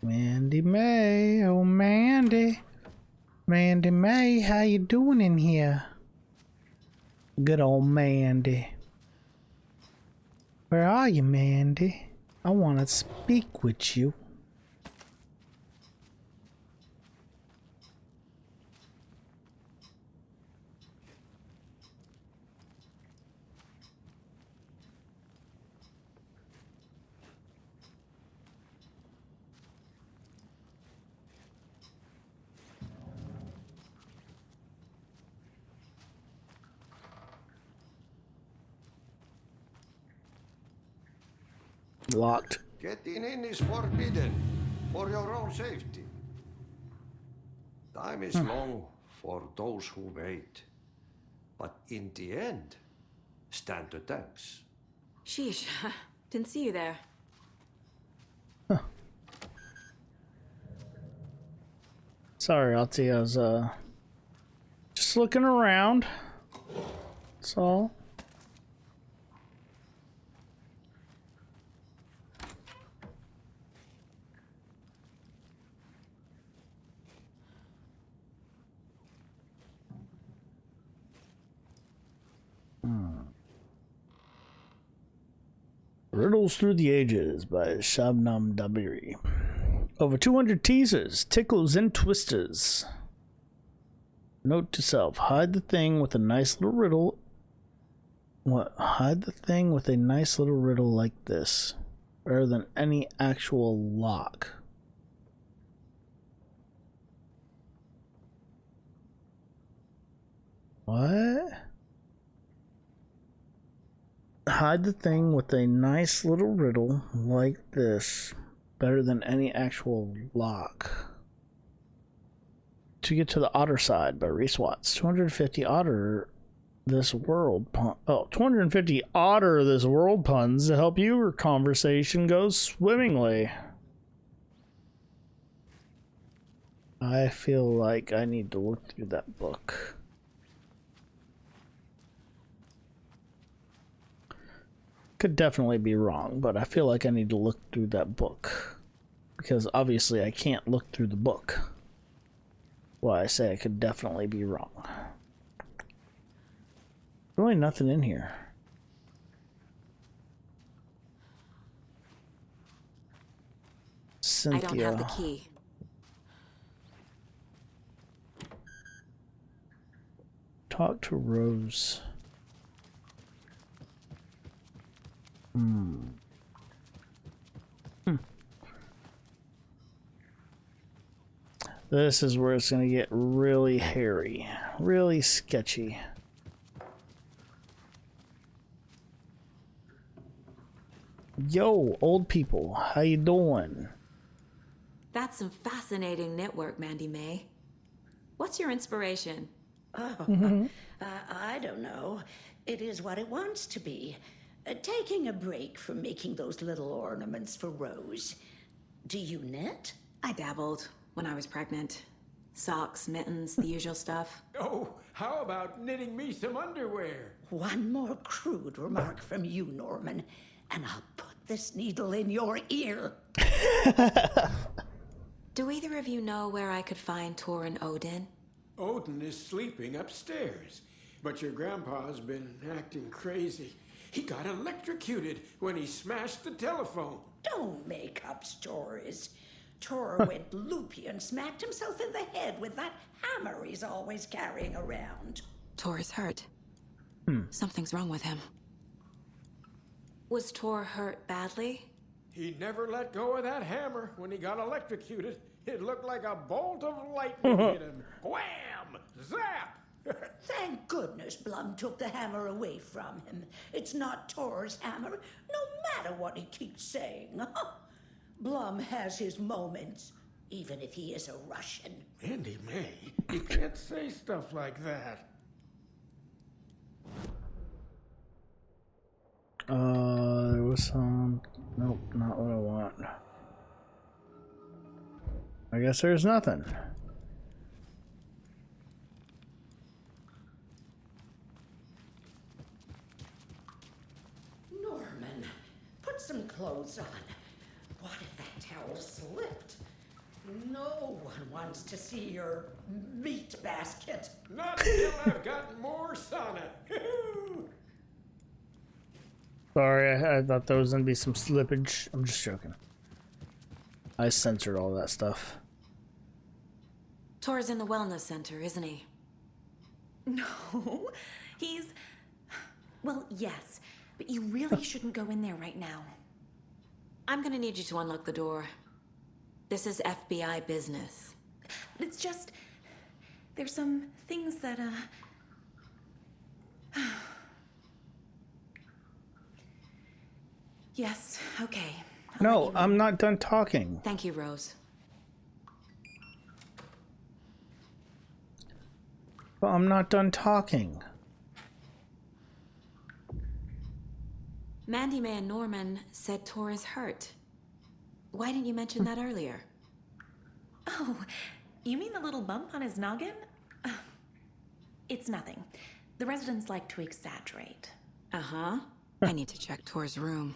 Mandy May, oh Mandy. Mandy May, how you doing in here? Good old Mandy. Where are you, Mandy? I want to speak with you. Locked. Getting in is forbidden, for your own safety. Time is long for those who wait. But in the end, stand the thanks. Sheesh, didn't see you there. Sorry, Alti, I was just looking around. That's all. Riddles Through the Ages by Shabnam Dabiri. Over 200 teasers, tickles, and twisters. Note to self, hide the thing with a nice little riddle. What? Hide the thing with a nice little riddle like this, rather than any actual lock. What? Hide the thing with a nice little riddle like this, better than any actual lock. To get to the otter side by Reese Watts. 250 otter this world pun. Oh, 250 otter this world puns to help your conversation go swimmingly. I feel like I need to look through that book. Could definitely be wrong, but I feel like I need to look through that book. Because obviously I can't look through the book. Well, I say I could definitely be wrong. Really nothing in here. Cynthia. I don't have the key. Talk to Rose. This is where it's gonna get really hairy, really sketchy. Yo, old people, how you doing? That's some fascinating network, Mandy May. What's your inspiration? Oh, I don't know. It is what it wants to be. Taking a break from making those little ornaments for Rose. Do you knit? I dabbled when I was pregnant. Socks, mittens, the usual stuff. Oh, how about knitting me some underwear? One more crude remark from you, Norman, and I'll put this needle in your ear. Do either of you know where I could find Tor and Odin? Odin is sleeping upstairs, but your grandpa's been acting crazy. He got electrocuted when he smashed the telephone. Don't make up stories. Tor went loopy and smacked himself in the head with that hammer he's always carrying around. Tor is hurt. Something's wrong with him. Was Tor hurt badly? He never let go of that hammer when he got electrocuted. It looked like a bolt of lightning hit him. Wham! Zap! Thank goodness Blum took the hammer away from him. It's not Tor's hammer, no matter what he keeps saying. Blum has his moments, even if he is a Russian. Mandy May, you can't say stuff like that. There was some... Nope, not what I want. I guess there's nothing. Norman, put some clothes on. What if that towel slipped? No one wants to see your meat basket. Not until I've got more sauna. Sorry, I thought there was gonna be some slippage. I'm just joking. I censored all that stuff. Tor's in the wellness center, isn't he? No, he's... Well, yes, but you really shouldn't go in there right now. I'm gonna need you to unlock the door. This is FBI business. It's just... There's some things that, Yes, okay. No, I'm not done talking. Thank you, Rose. But I'm not done talking. Mandy May and Norman said Tor is hurt. Why didn't you mention that earlier? Oh, you mean the little bump on his noggin? It's nothing. The residents like to exaggerate. Uh-huh. I need to check Tor's room.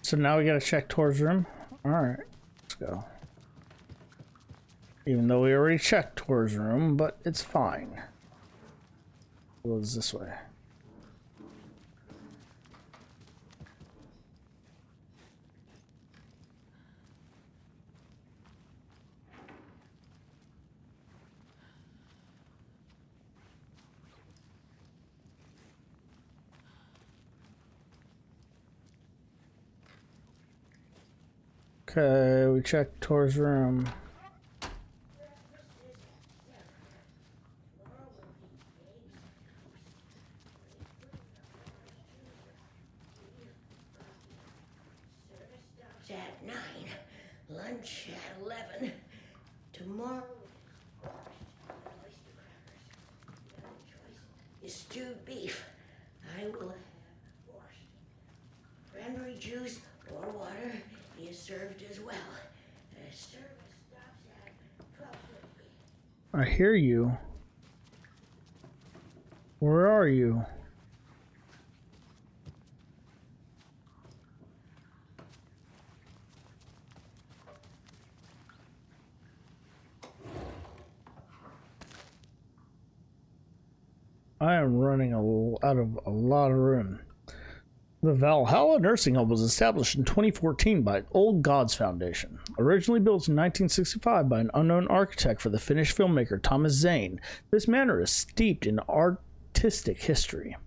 So now we gotta check Tor's room? Alright, let's go. Even though we already checked Tor's room, but it's fine. It goes this way. Okay, we checked Tor's room. It's at 9, lunch at 11. Tomorrow is stewed beef. I will have borscht. Cranberry juice or water is served as well. Service stops at 12:50. I hear you. Where are you? I am running out of a lot of room. The Valhalla Nursing Home was established in 2014 by Old Gods Foundation. Originally built in 1965 by an unknown architect for the Finnish filmmaker Thomas Zane, this manor is steeped in artistic history.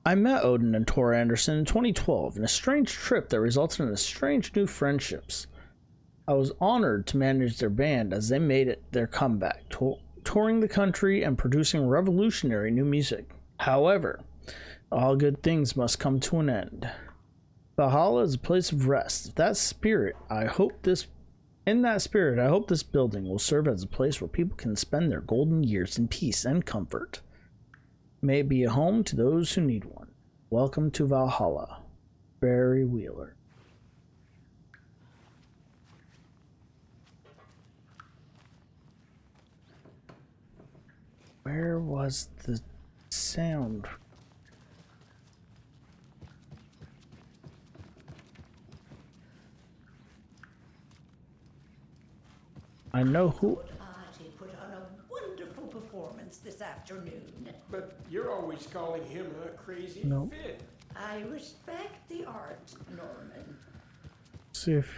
I met Odin and Tor Anderson in 2012 in a strange trip that resulted in a strange new friendships. I was honored to manage their band as they made it their comeback, touring the country and producing revolutionary new music. However, all good things must come to an end. Valhalla is a place of rest. In that spirit, I hope this building will serve as a place where people can spend their golden years in peace and comfort. May it be a home to those who need one. Welcome to Valhalla. Barry Wheeler. Where was the sound? I know who. Artie put on a wonderful performance this afternoon. But you're always calling him a crazy Nope. fit. I respect the art, Norman. See if.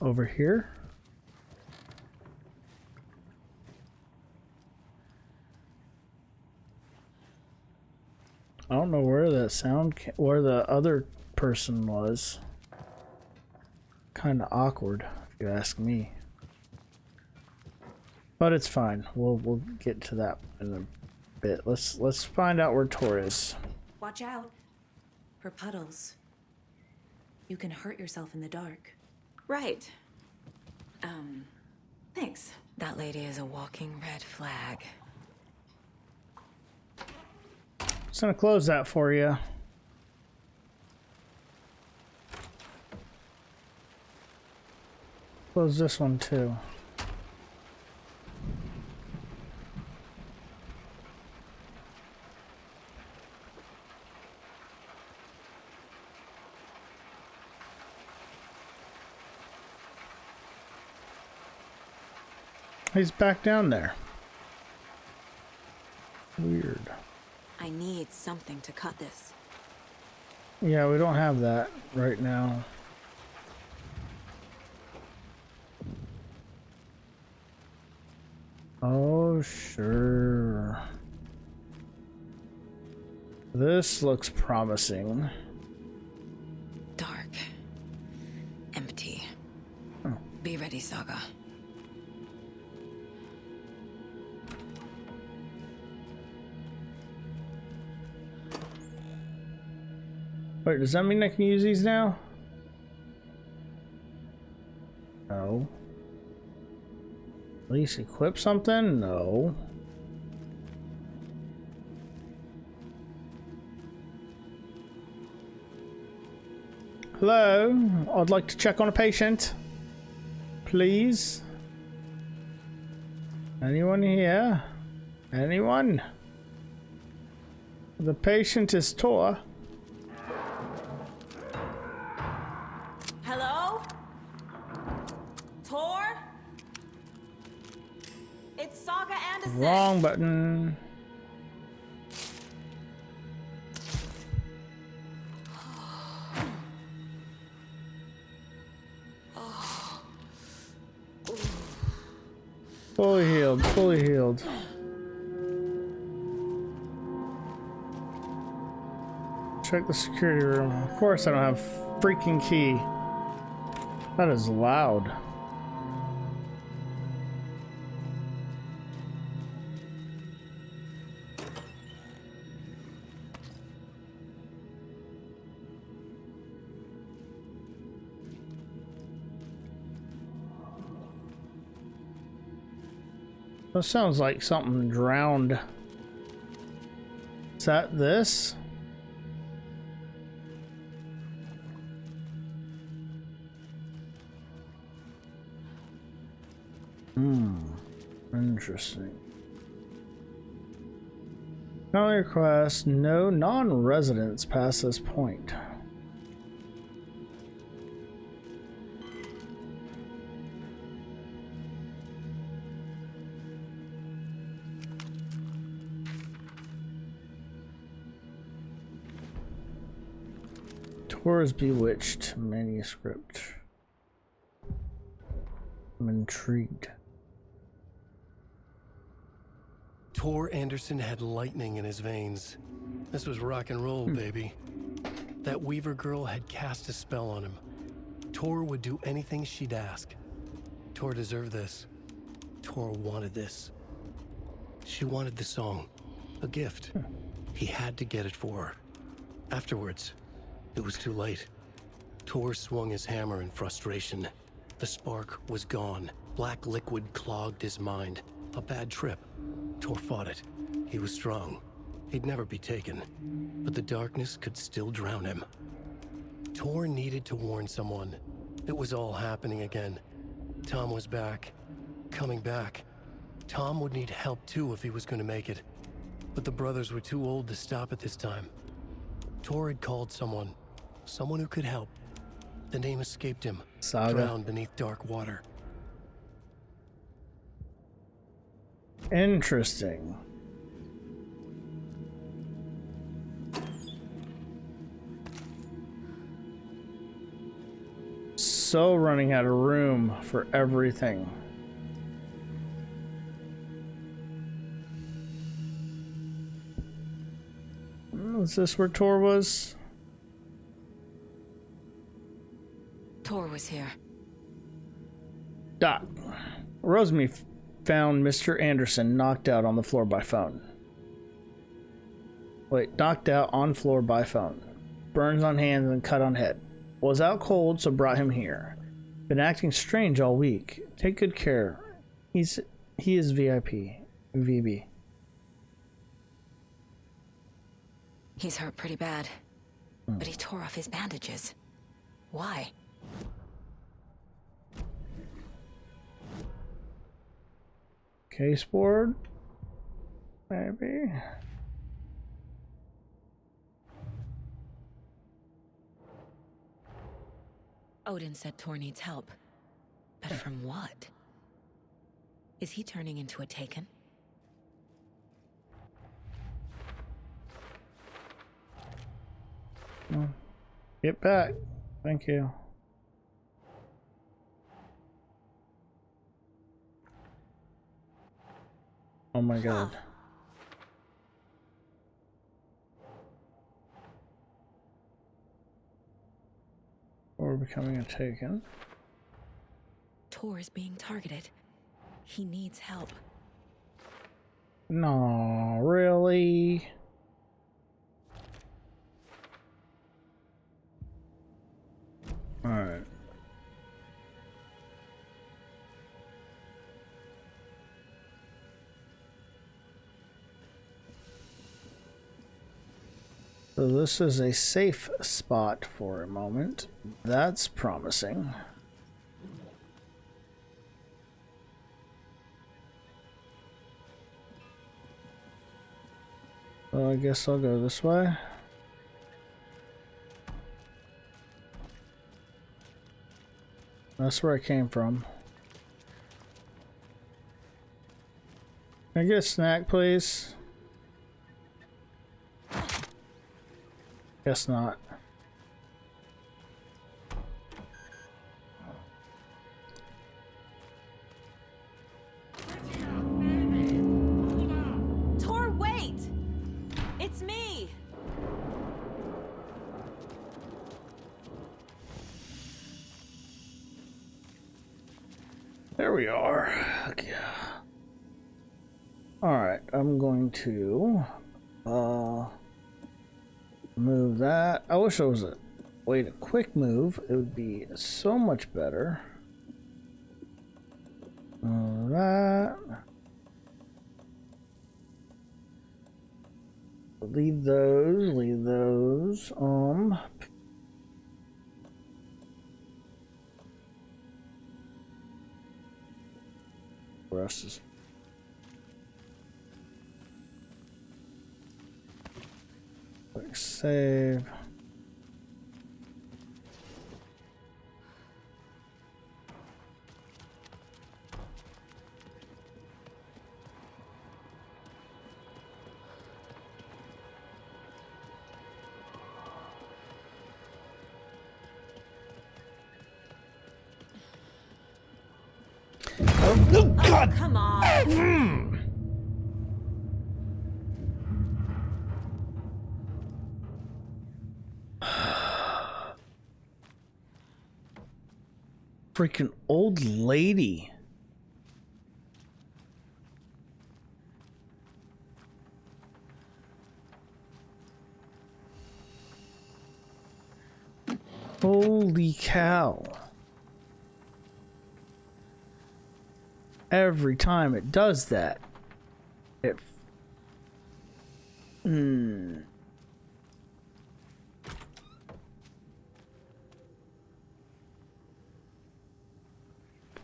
Over here. I don't know where that sound where the other person was. Kind of awkward, if you ask me. But it's fine. We'll get to that in a bit. Let's find out where Tor is. Watch out for puddles. You can hurt yourself in the dark. Right. Thanks. That lady is a walking red flag. gonna close that for you. Close this one too. He's back down there. Weird. I need something to cut this. Yeah, we don't have that right now. Oh, sure. This looks promising. Dark. Empty. Oh. Be ready, Saga. Wait, does that mean I can use these now? No. At least equip something? No. Hello? I'd like to check on a patient. Please? Anyone here? Anyone? The patient is Tor. Hello? Tor? It's Saga Anderson. Wrong button. Fully healed, fully healed. Check the security room. Of course I don't have freaking key. That is loud. That sounds like something drowned. Is that this? Interesting. Family request, no non-residents past this point. Tor's Bewitched manuscript. I'm intrigued. Tor Anderson had lightning in his veins. This was rock and roll, baby. That Weaver girl had cast a spell on him. Tor would do anything she'd ask. Tor deserved this. Tor wanted this. She wanted the song, a gift. He had to get it for her. Afterwards, it was too late. Tor swung his hammer in frustration. The spark was gone. Black liquid clogged his mind. A bad trip. Tor fought it. He was strong. He'd never be taken. But the darkness could still drown him. Tor needed to warn someone. It was all happening again. Tom was back. Coming back. Tom would need help too if he was going to make it. But the brothers were too old to stop at this time. Tor had called someone. Someone who could help. The name escaped him. Saga. Drowned beneath dark water. Interesting. So running out of room for everything. Is this where Tor was? Tor was here. Doc. Rosemary found Mr. Anderson knocked out on the floor by phone. Wait, knocked out on floor by phone. Burns on hands and cut on head. Was out cold, so brought him here. Been acting strange all week. Take good care. He is VIP. VB. He's hurt pretty bad. But he tore off his bandages. Why? Case board? Maybe. Odin said Tor needs help. But from what? Is he turning into a Taken? Get back. Thank you. Oh my god. Or becoming a Taken. Tor is being targeted. He needs help. No, really? Alright. So this is a safe spot for a moment. That's promising. Well, I guess I'll go this way. That's where I came from. Can I get a snack, please? Guess not. Tor, wait! It's me! There we are. Okay. Alright, I'm going to move that. I wish there was a way to quick move. It would be so much better. That. Leave those, leave those. Rest is quick save. Oh, God! Oh, come on! Freaking old lady. Holy cow. Every time it does that, it...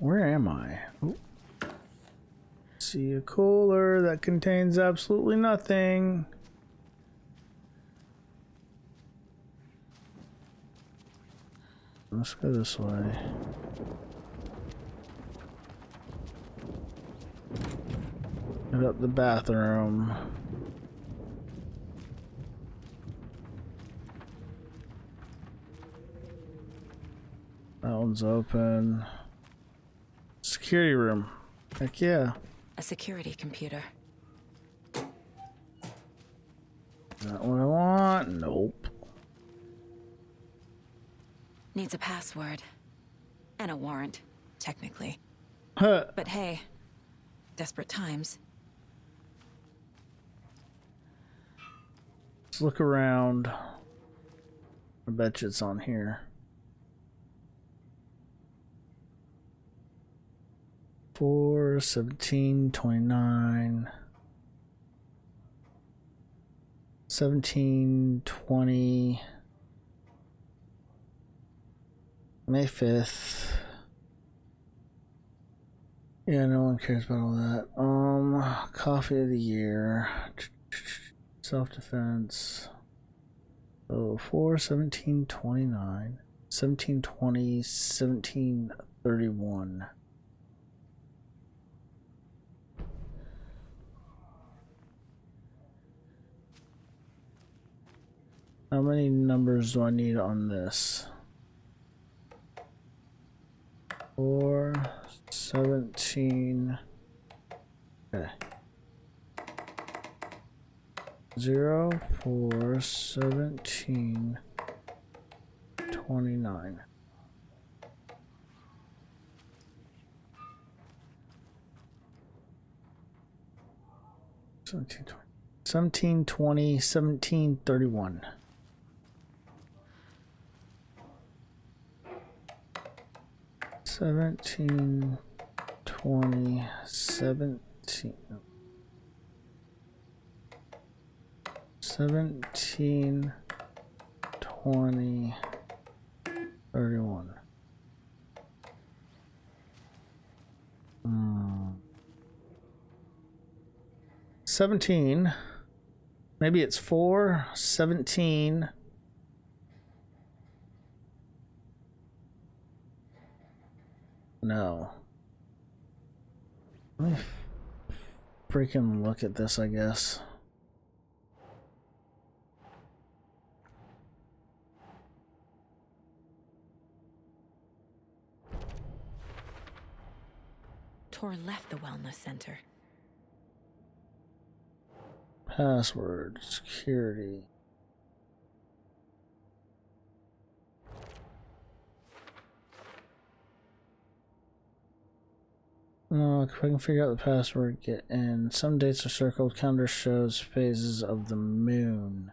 Where am I? Ooh. See a cooler that contains absolutely nothing. Let's go this way. Hit up the bathroom. That one's open. Security room. Heck yeah. A security computer. Is that what I want? Nope. Needs a password. And a warrant, technically. Huh. But hey, desperate times. Let's look around. I bet you it's on here. 4, 17, 29. 1720 May 5th. Yeah, no one cares about all that. Coffee of the year. Self-defense. Oh, 1729. 1720, 1731. How many numbers do I need on this? 4, 17. Okay. 0, 4, 17, 29. Seventeen, 20, 1731. Seventeen, 20, 17. 17, 20, 31. 17. Maybe it's 4, 17. No. Let me freaking look at this, I guess. Tor left the wellness center. Password, security. If I can figure out the password, get in. Some dates are circled. Calendar shows phases of the moon.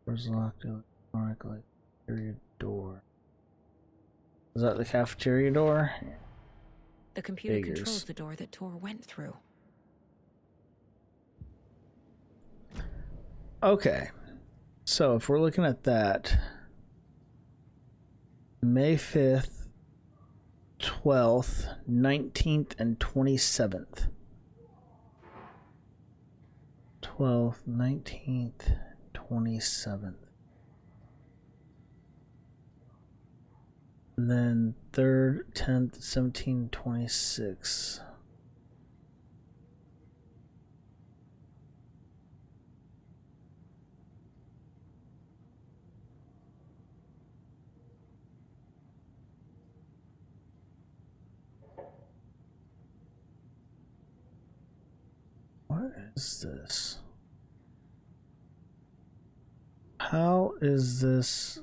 Where's locked electronic cafeteria door? Is that the cafeteria door? The computer Figures. controls the door that Tor went through. Okay, so if we're looking at that, May 5th, 12th, 19th, and 27th. 12th, 19th, 27th. And then 3rd, 10th, 17th, 26th. What is this? How is this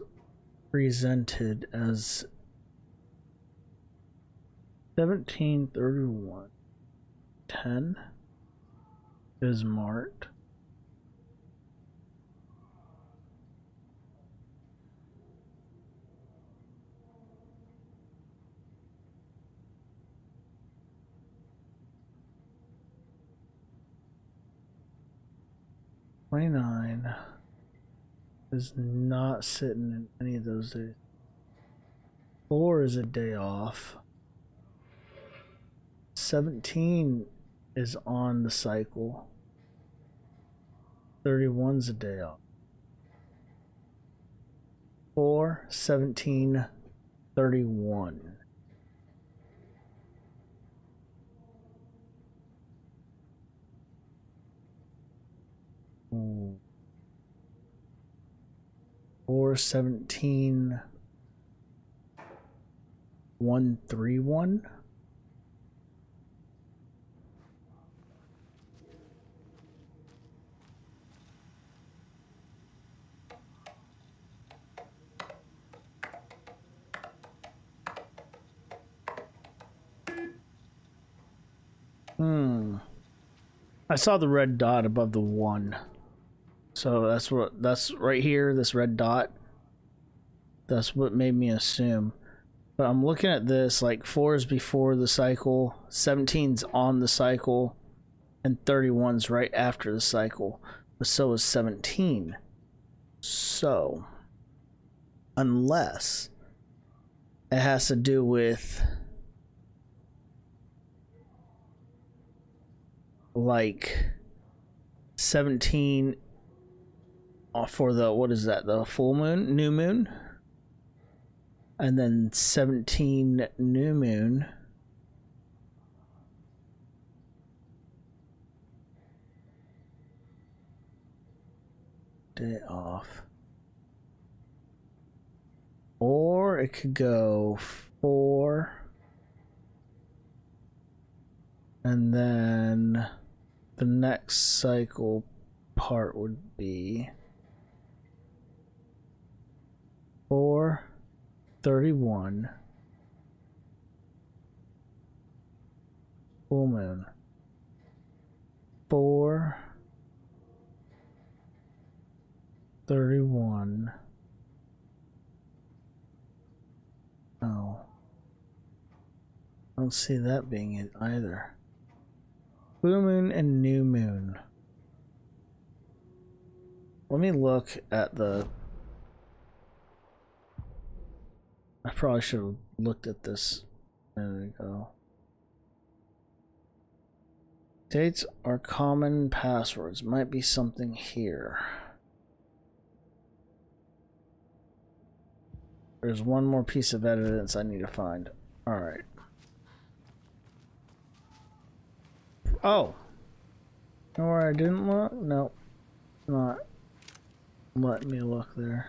presented as 1731? 10 is marked. $29 is not sitting in any of those days. 4 is a day off. 17 is on the cycle. 31's a day off. 4, 17, 31. Ooh. 4, 17, 131. I saw the red dot above the 1. So that's right here, this red dot. That's what made me assume. But I'm looking at this, like 4 is before the cycle, 17's on the cycle, and 31's right after the cycle. But so is 17. So, unless it has to do with like 17 for the, what is that, the full moon, new moon? And then 17 new moon. Day off. Or it could go 4. And then the next cycle part would be 4, 31, full moon, 4, 31. Oh, I don't see that being it either. Full moon and new moon. Let me look at the... I probably should have looked at this a minute ago. Dates are common passwords. Might be something here. There's one more piece of evidence I need to find. Alright. Oh! You know where I didn't look? Nope. Not letting me look there.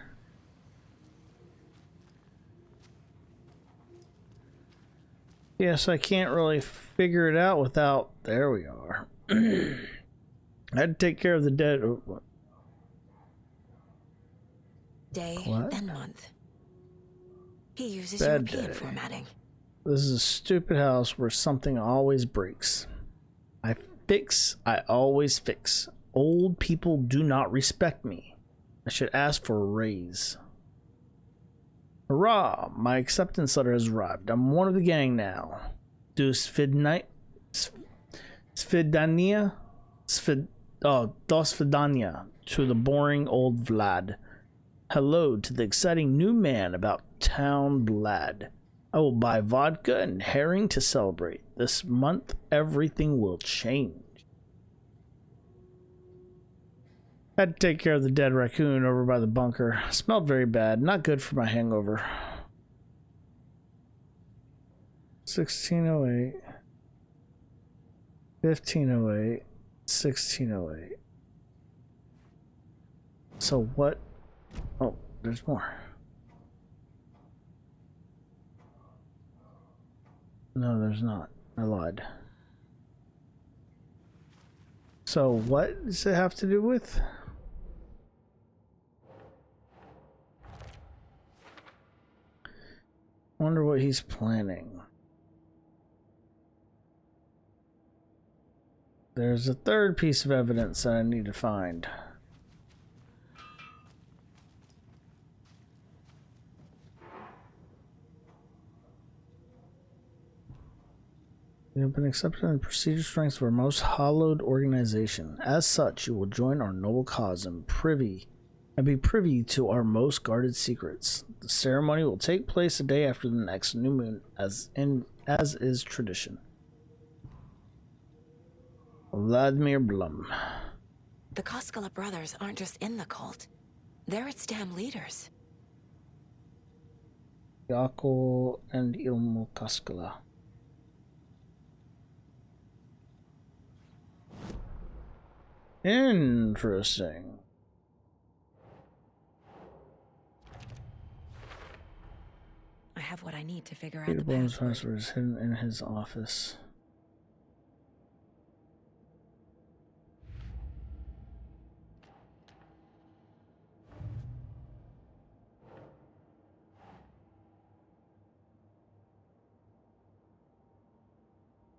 Yes, I can't really figure it out without... There we are. I had to take care of the dead... Day, what? then month. He uses Bad European day. formatting. This is a stupid house where something always breaks. I always fix. Old people do not respect me. I should ask for a raise. Hurrah! My acceptance letter has arrived. I'm one of the gang now. Dos Svidania? Dos Svidania to the boring old Vlad. Hello to the exciting new man about town Vlad. I will buy vodka and herring to celebrate. This month, everything will change. Had to take care of the dead raccoon over by the bunker. Smelled very bad. Not good for my hangover. 1608. 1508. 1608. So what? Oh, there's more. No, there's not. I lied. So what does it have to do with? Wonder what he's planning. There's a third piece of evidence that I need to find. You have been accepted in the procedure strengths of our most hallowed organization. As such, you will join our noble cause and be privy to our most guarded secrets. The ceremony will take place the day after the next new moon, as is tradition. Vladimir Blum. The Koskela brothers aren't just in the cult. They're its damn leaders. Yakul and Ilmo Koskela. Interesting. I have what I need to figure out Peter the Blum's password. password is hidden in his office.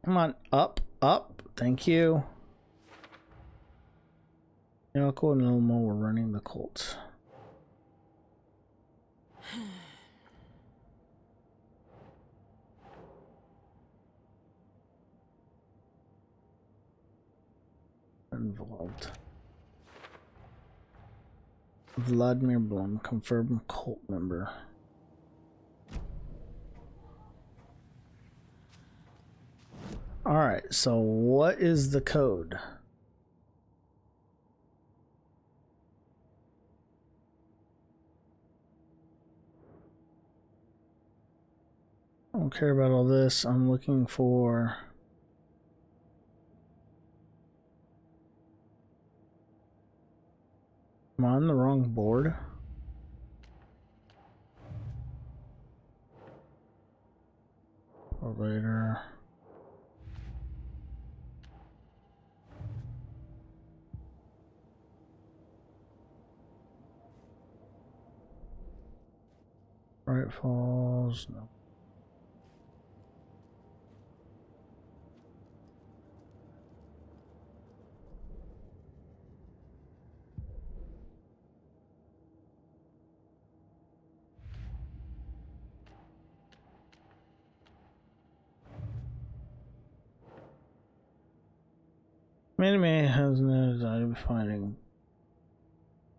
Come on, up, up. Thank you. Yako and Ilmo were running the cult. involved. Vladimir Blum, confirmed cult member. Alright, so what is the code? I don't care about all this. I'm looking for... Am I on the wrong board? Or later. Right Falls, no. Many has no desire to be finding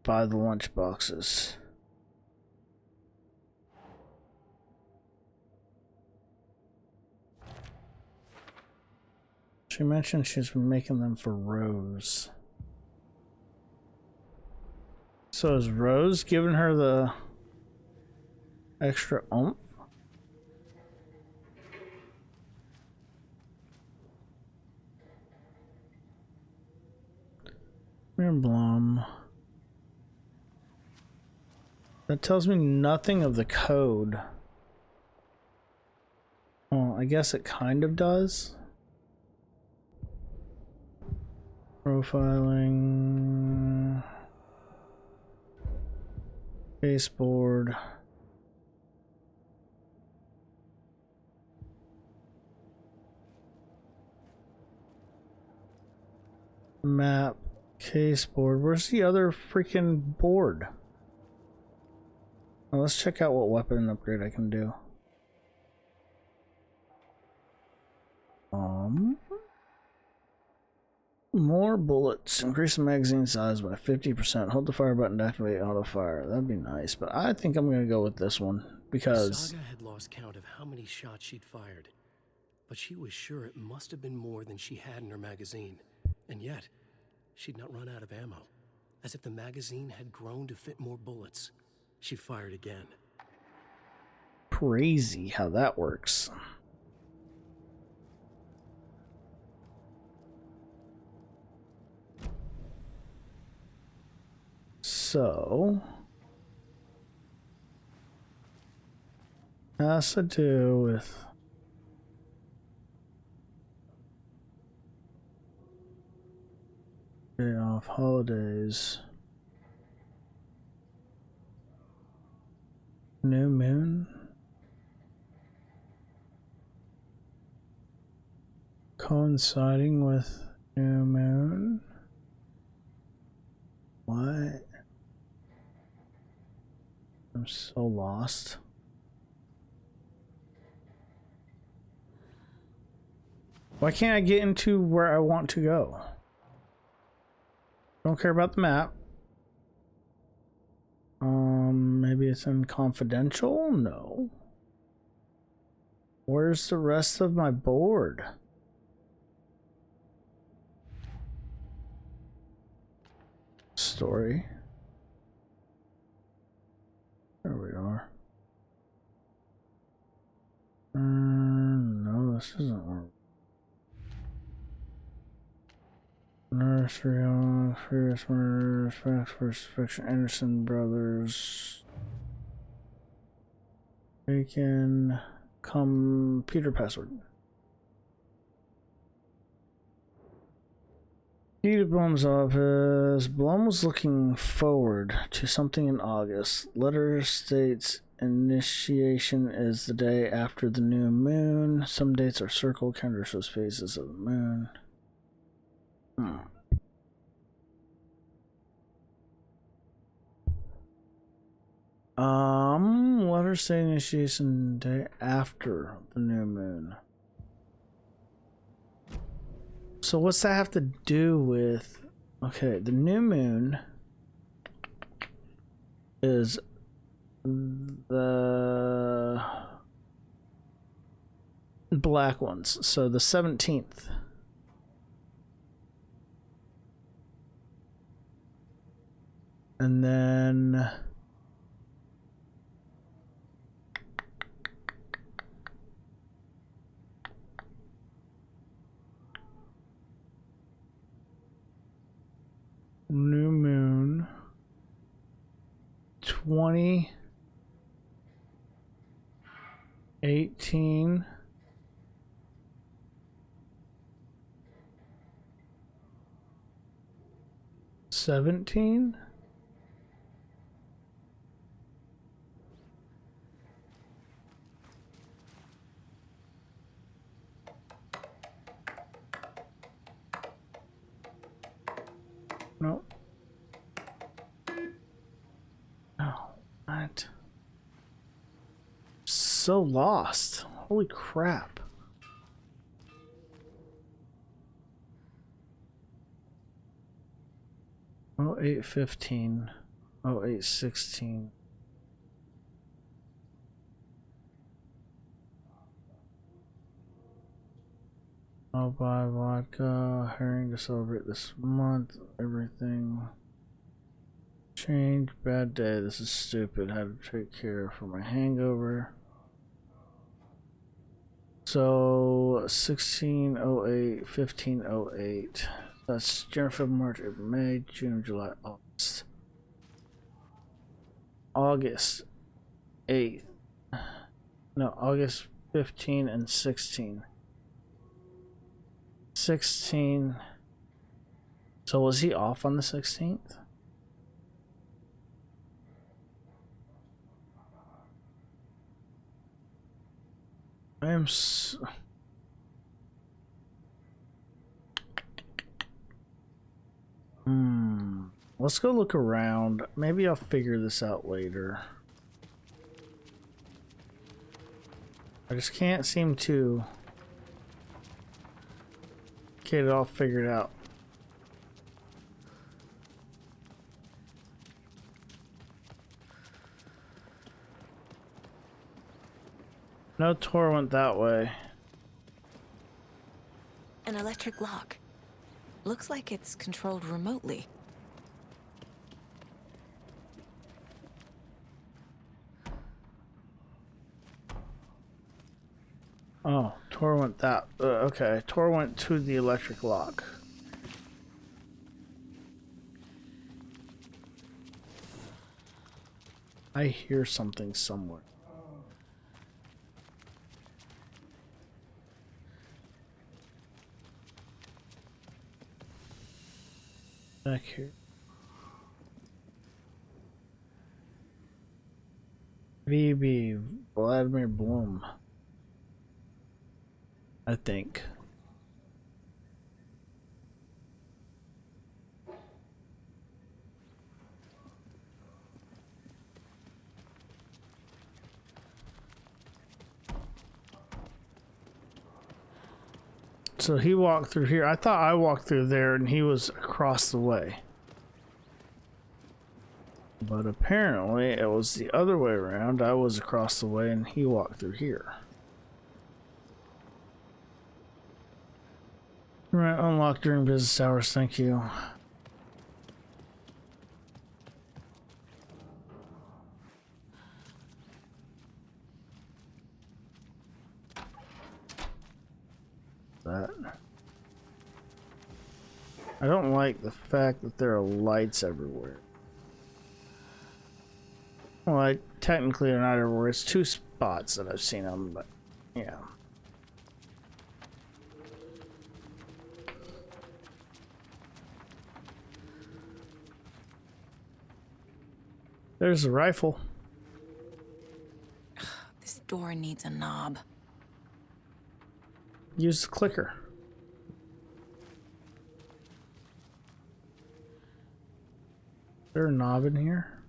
by the lunch boxes. She mentioned she's been making them for Rose. So is Rose giving her the extra oomph? Blum. That tells me nothing of the code. Well, I guess it kind of does. Profiling. Baseboard. Map. Case board. Where's the other freaking board? Well, let's check out what weapon upgrade I can do. More bullets. Increase the magazine size by 50%. Hold the fire button to activate auto fire. That'd be nice, but I think I'm gonna go with this one because Saga had lost count of how many shots she'd fired, but she was sure it must have been more than she had in her magazine, and yet she'd not run out of ammo. As if the magazine had grown to fit more bullets. She fired again. crazy how that works. So has to do with day off, holidays, new moon, coinciding with new moon. What? I'm so lost. Why can't I get into where I want to go? Don't care about the map. Maybe it's in confidential? No. Where's the rest of my board? Story. There we are. No, this isn't work. Nursery on Furious Murders, Facts vs. Fiction, Anderson Brothers. Bacon. Computer password. Key to Blum's office. Blum was looking forward to something in August. Letter states initiation is the day after the new moon. Some dates are circled, calendar shows phases of the moon. Letter state initiation day after the new moon. So what's that have to do with Okay, the new moon is the black ones, so the 17th. And then new moon 2018 17. No. Oh, what? So lost. Holy crap. Oh, 8:15. Oh, 8:16. I'll buy vodka, herring to celebrate this month. Everything. Change. Bad day. This is stupid. Had to take care for my hangover. So 1608, 1508. That's January, February, March, April, May, June, July, August. August 8th. No, August 15 and 16. 16. So was he off on the 16th? I am so... Let's go look around. Maybe I'll figure this out later. I just can't seem to get it all figured out. No, Tor went that way. An electric lock. Looks like it's controlled remotely. Oh, Tor went that. Okay, Tor went to the electric lock. I hear something somewhere. Back here. VB Vladimir Bloom. I think. So he walked through here. I thought I walked through there and he was across the way. But apparently it was the other way around. I was across the way and he walked through here. Right, unlocked during business hours, thank you. That. I don't like the fact that there are lights everywhere. Well, technically they're not everywhere. It's two spots that I've seen them, but yeah. There's a rifle. This door needs a knob. Use the clicker. Is there a knob in here?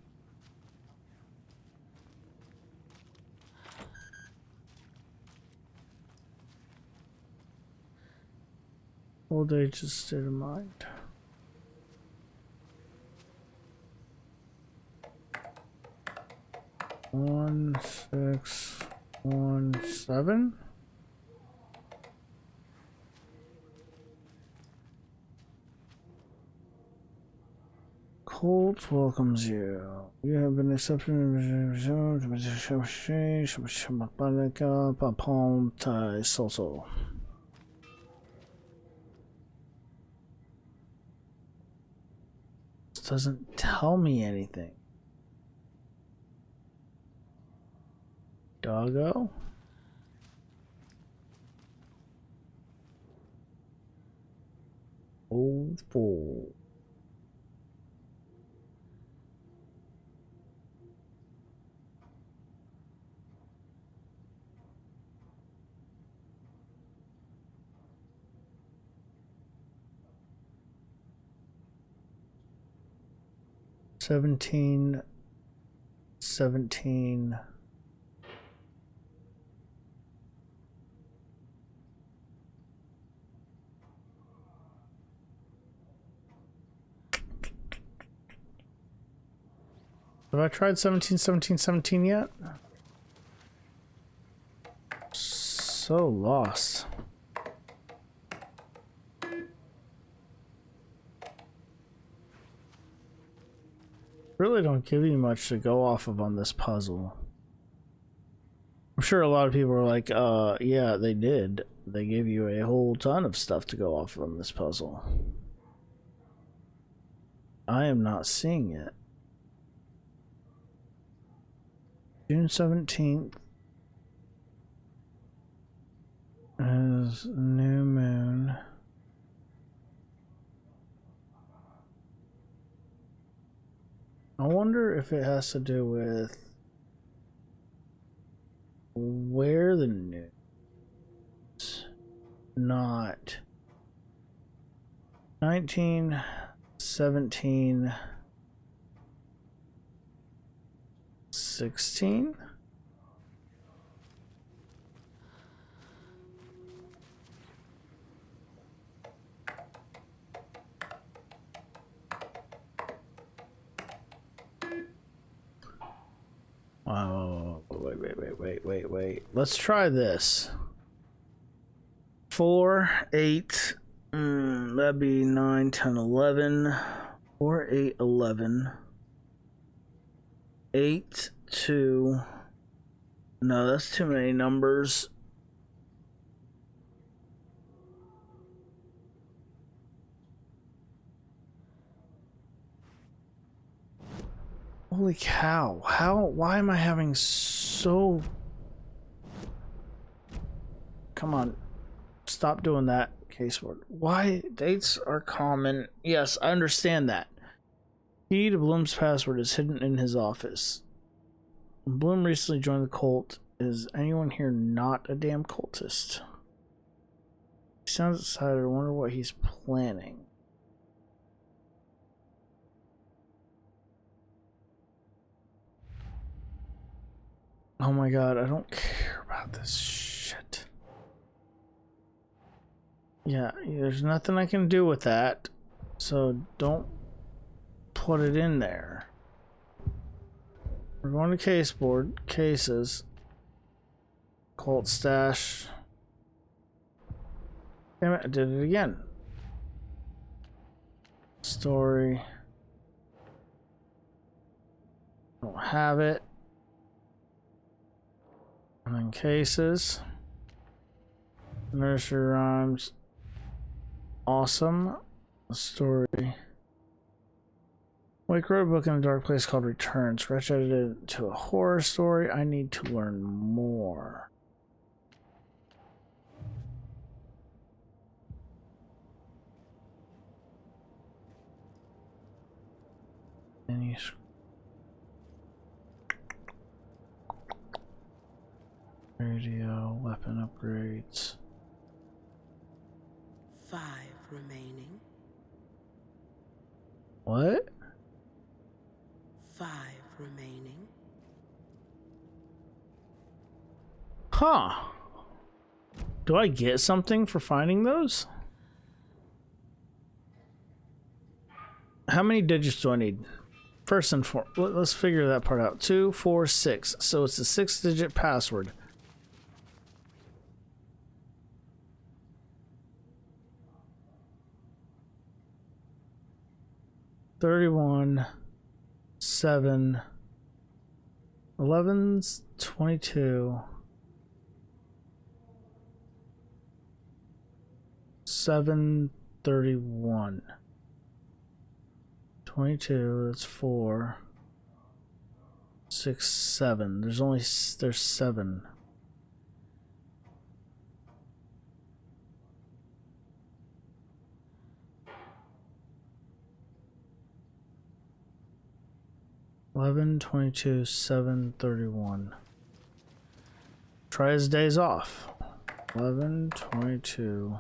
Old age is state of mind. 1617. Colt welcomes you. You have been accepted upon Soso. This doesn't tell me anything. Doggo? Old fool. Seventeen. Have I tried 17 yet? So lost. Really don't give you much to go off of on this puzzle. I'm sure a lot of people are like, yeah, they did. They gave you a whole ton of stuff to go off of on this puzzle. I am not seeing it. June 17th is new moon. I wonder if it has to do with where the news, not 19, 17, 16. Oh, wait. Let's try this. 4, 8, that'd be 9, 10, 11. 4, 8, 11. 8, 2. No, that's too many numbers. Holy cow. Why am I having so... Come on. Stop doing that, caseboard. Why? Dates are common. Yes, I understand that. Key to Bloom's password is hidden in his office. Bloom recently joined the cult. Is anyone here not a damn cultist? He sounds excited. I wonder what he's planning. Oh my god, I don't care about this shit. Yeah, there's nothing I can do with that. So don't put it in there. We're going to caseboard, cases, cult stash. Damn it, I did it again. Story. Don't have it. And then cases. Nursery rhymes. Awesome. Story. Wake wrote a book in a dark place called Return. Scratch edited it to a horror story. I need to learn more. Any radio, weapon upgrades. 5 remaining. What? 5 remaining. Huh. Do I get something for finding those? How many digits do I need? first and foremost, let's figure that part out. 246. So it's a 6-digit password. $31, 7, 11's 22, 7, 31. 22, that's 4, 6, 7. There's 7. $11, 22, 7, 31. Try his days off. 11, 22,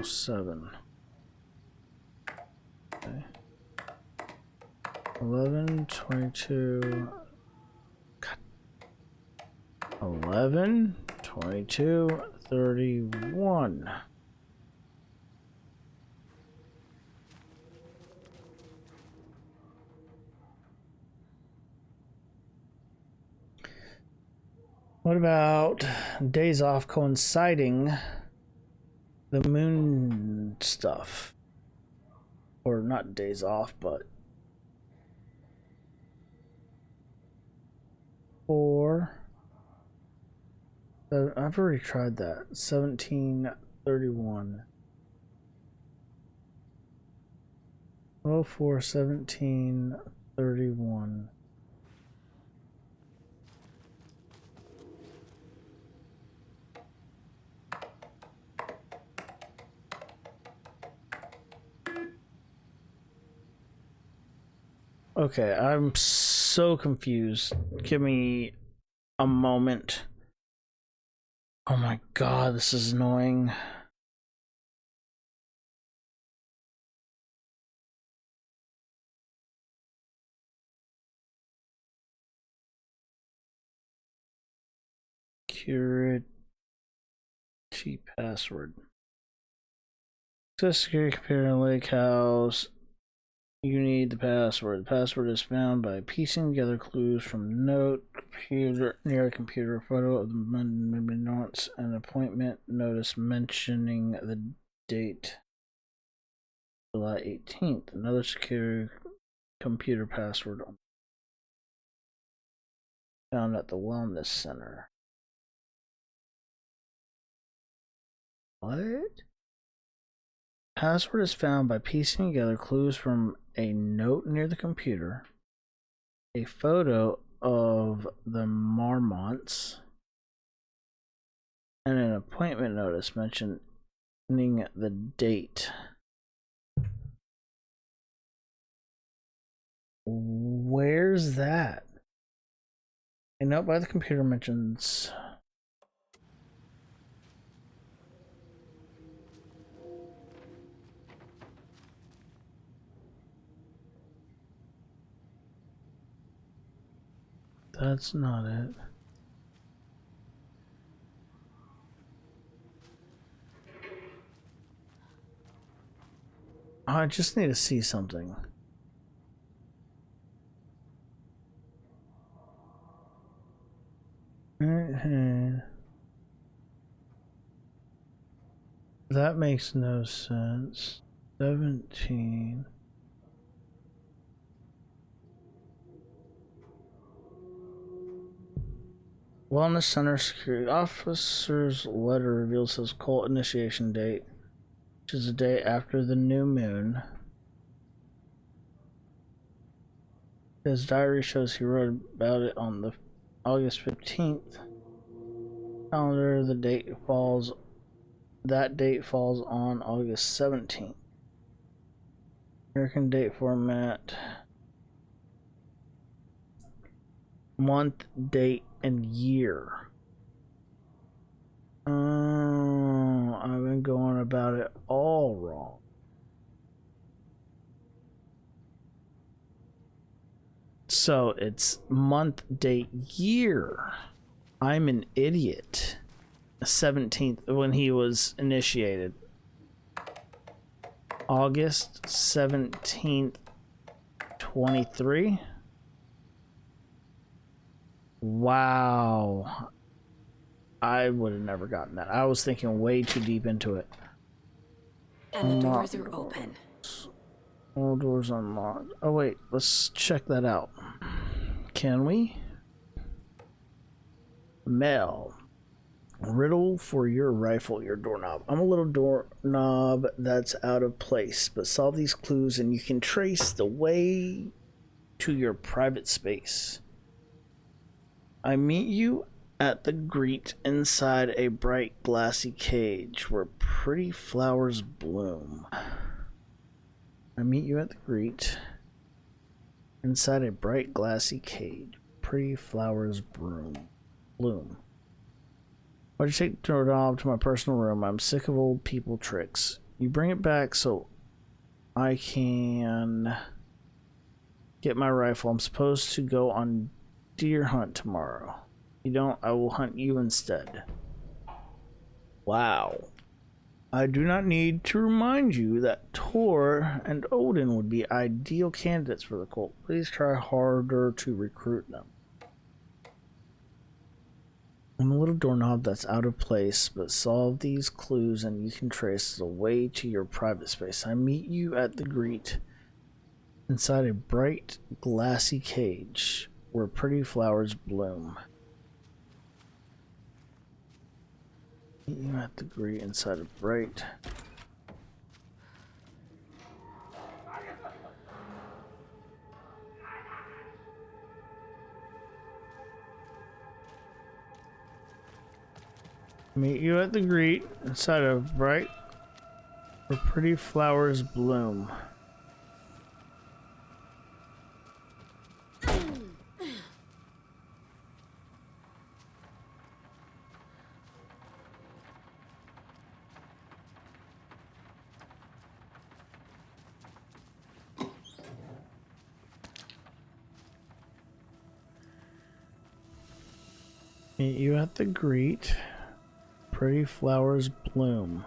07. Okay. 11, 22, 11, 22, 31. What about days off coinciding the moon stuff? Or not days off, but 4. I've already tried that. 1731. 04 1731. Okay, I'm so confused. Give me a moment. Oh my god, this is annoying. Security password. Access security computer in Lake House. You need the password. The password is found by piecing together clues from note, computer near a computer, photo of the notes, an appointment notice mentioning the date, July 18th. Another secure computer password found at the wellness center. What? Password is found by piecing together clues from a note near the computer, a photo of the Marmonts, and an appointment notice mentioning the date. Where's that? A note by the computer mentions... That's not it. I just need to see something. That makes no sense. 17. Wellness Center security officer's letter reveals his cult initiation date, which is the day after the new moon. His diary shows he wrote about it on the August 15th. Calendar, that date falls on August 17th. American date format. Month, date, and year. Oh, I've been going about it all wrong. So it's month, date, year. I'm an idiot. 17th, when he was initiated. August 17th, 23. Wow. I would have never gotten that. I was thinking way too deep into it. And the doors are open. All doors unlocked. Oh wait, let's check that out. Can we? Mail. Riddle for your rifle, your doorknob. I'm a little doorknob that's out of place, but solve these clues and you can trace the way to your private space. I meet you at the grate inside a bright glassy cage where pretty flowers bloom. I meet you at the grate inside a bright glassy cage. Pretty flowers bloom. Why'd you take the doorknob to my personal room? I'm sick of old people tricks. You bring it back so I can get my rifle. I'm supposed to go on deer hunt tomorrow. You don't, I will hunt you instead. Wow. I do not need to remind you that Tor and Odin would be ideal candidates for the cult. Please try harder to recruit them. I'm a little doorknob that's out of place, but solve these clues and you can trace the way to your private space. I meet you at the grate inside a bright, glassy cage where pretty flowers bloom. Meet you at the grate inside a bright... Meet you at the grate inside a bright where pretty flowers bloom. Meet you at the grate. Pretty flowers bloom.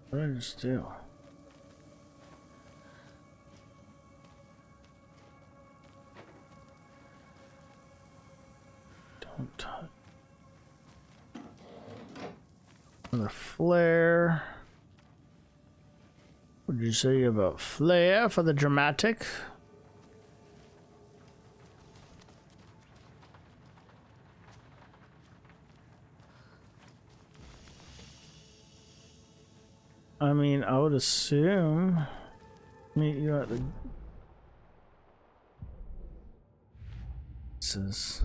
What did I just do? Don't touch. Another flare. What did you say about flare for the dramatic? I mean, I would assume meet you at the... This is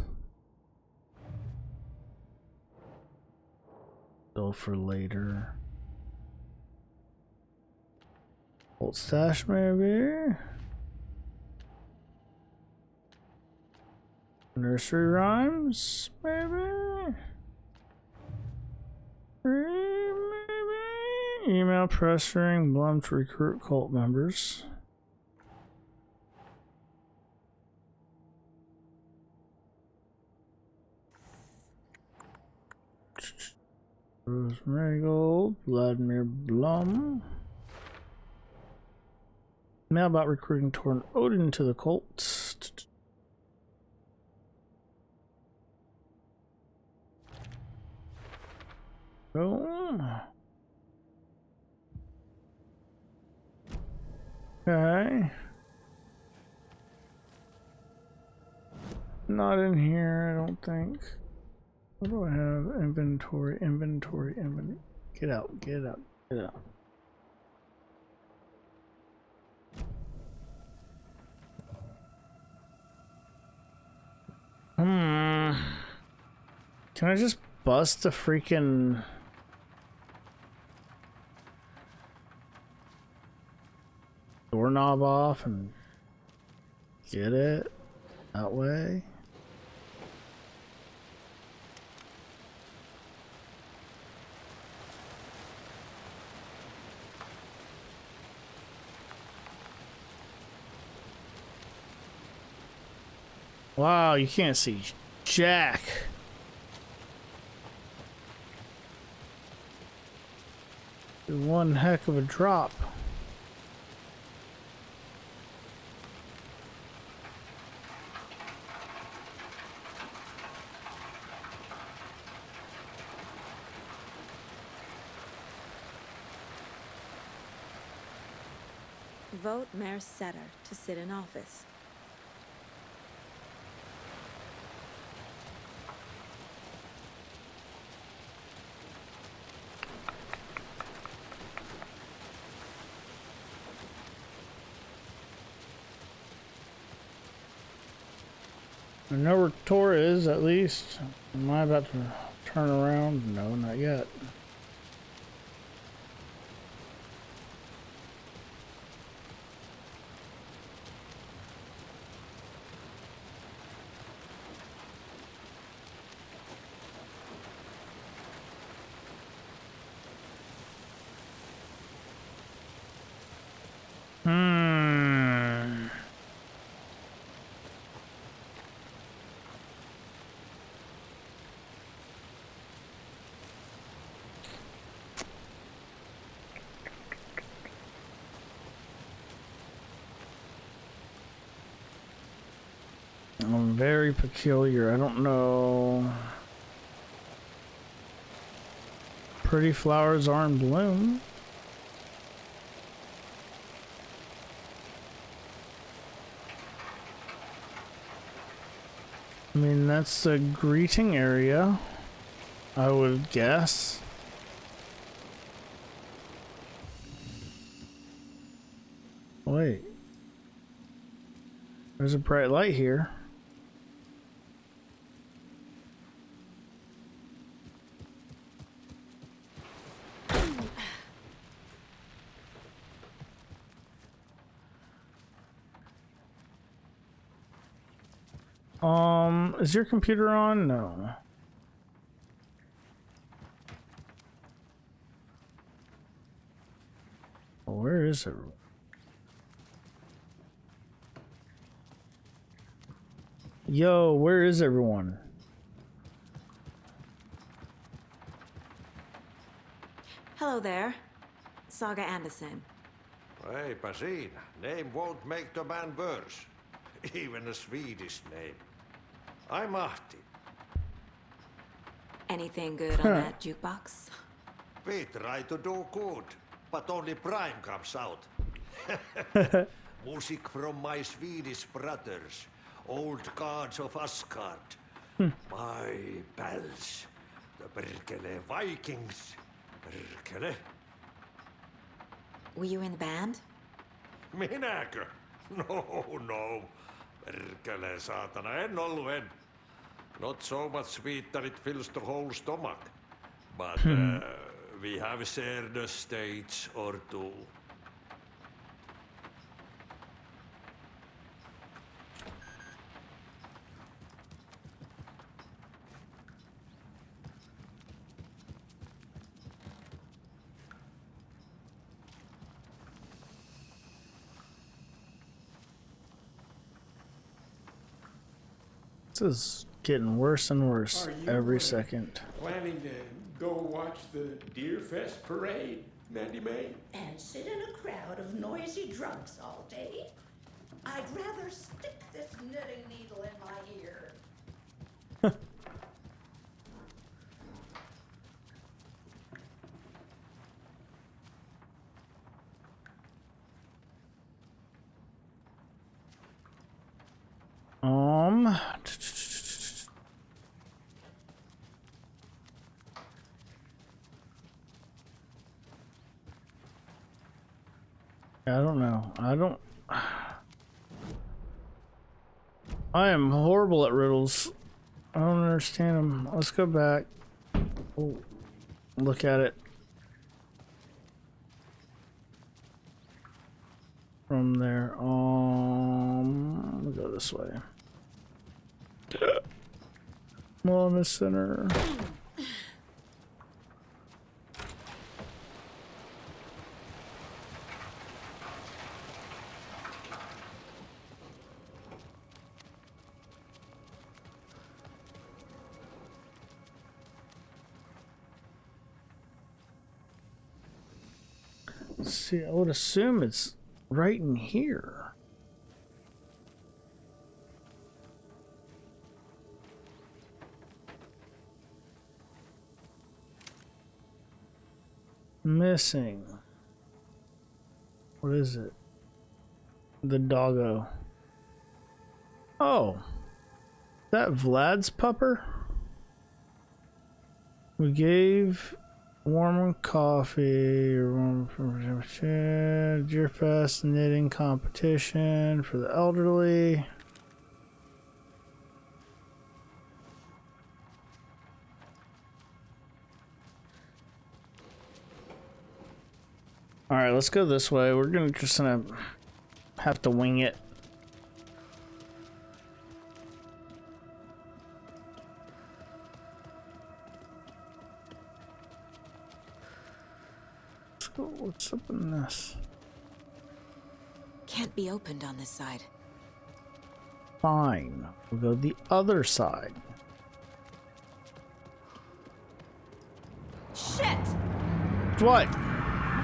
still for later. Old stash maybe? Nursery rhymes maybe? Email pressuring Blum to recruit cult members. Rose Marigold, Vladimir Blum. Mail about recruiting Torn Odin to the cult. Oh. Okay. Not in here, I don't think. What do I have? Inventory. Get out, get out, get out. Can I just bust the freaking... doorknob off and get it that way? Wow, you can't see jack. One heck of a drop. Vote Mayor Setter to sit in office. I know where Tor is, at least. Am I about to turn around? No, not yet. I'm very peculiar. I don't know. Pretty flowers are in bloom. I mean, that's a greeting area, I would guess. Wait. There's a bright light here. Is your computer on? No. Well, where is everyone? Yo, where is everyone? Hello there. Saga Anderson. Hey, Basin, name won't make the man worse. Even a Swedish name. I'm Ahti. Anything good on that jukebox? We try to do good, but only Prime comes out. Music from my Swedish brothers, old gods of Asgard. My pals, the Perkele Vikings. Perkele. Were you in the band? Minäkö? No. Perkele saatana, en. Not so much sweet that it fills the whole stomach. But we have shared a stage or two. This is getting worse and worse every second. Planning to go watch the Deer Fest parade, Mandy May? And sit in a crowd of noisy drunks all day? I'd rather stick this knitting needle in my ear. I don't know. I am horrible at riddles. I don't understand them. Let's go back. Oh, look at it. From there. We'll go this way. Come on, the center. See, I would assume it's right in here. Missing. What is it? The doggo. Oh. That Vlad's pupper? We gave warm coffee, warm Deer Fest knitting competition for the elderly. All right, let's go this way. We're gonna have to wing it. What's up in this? Can't be opened on this side. Fine. We'll go the other side. Shit! What?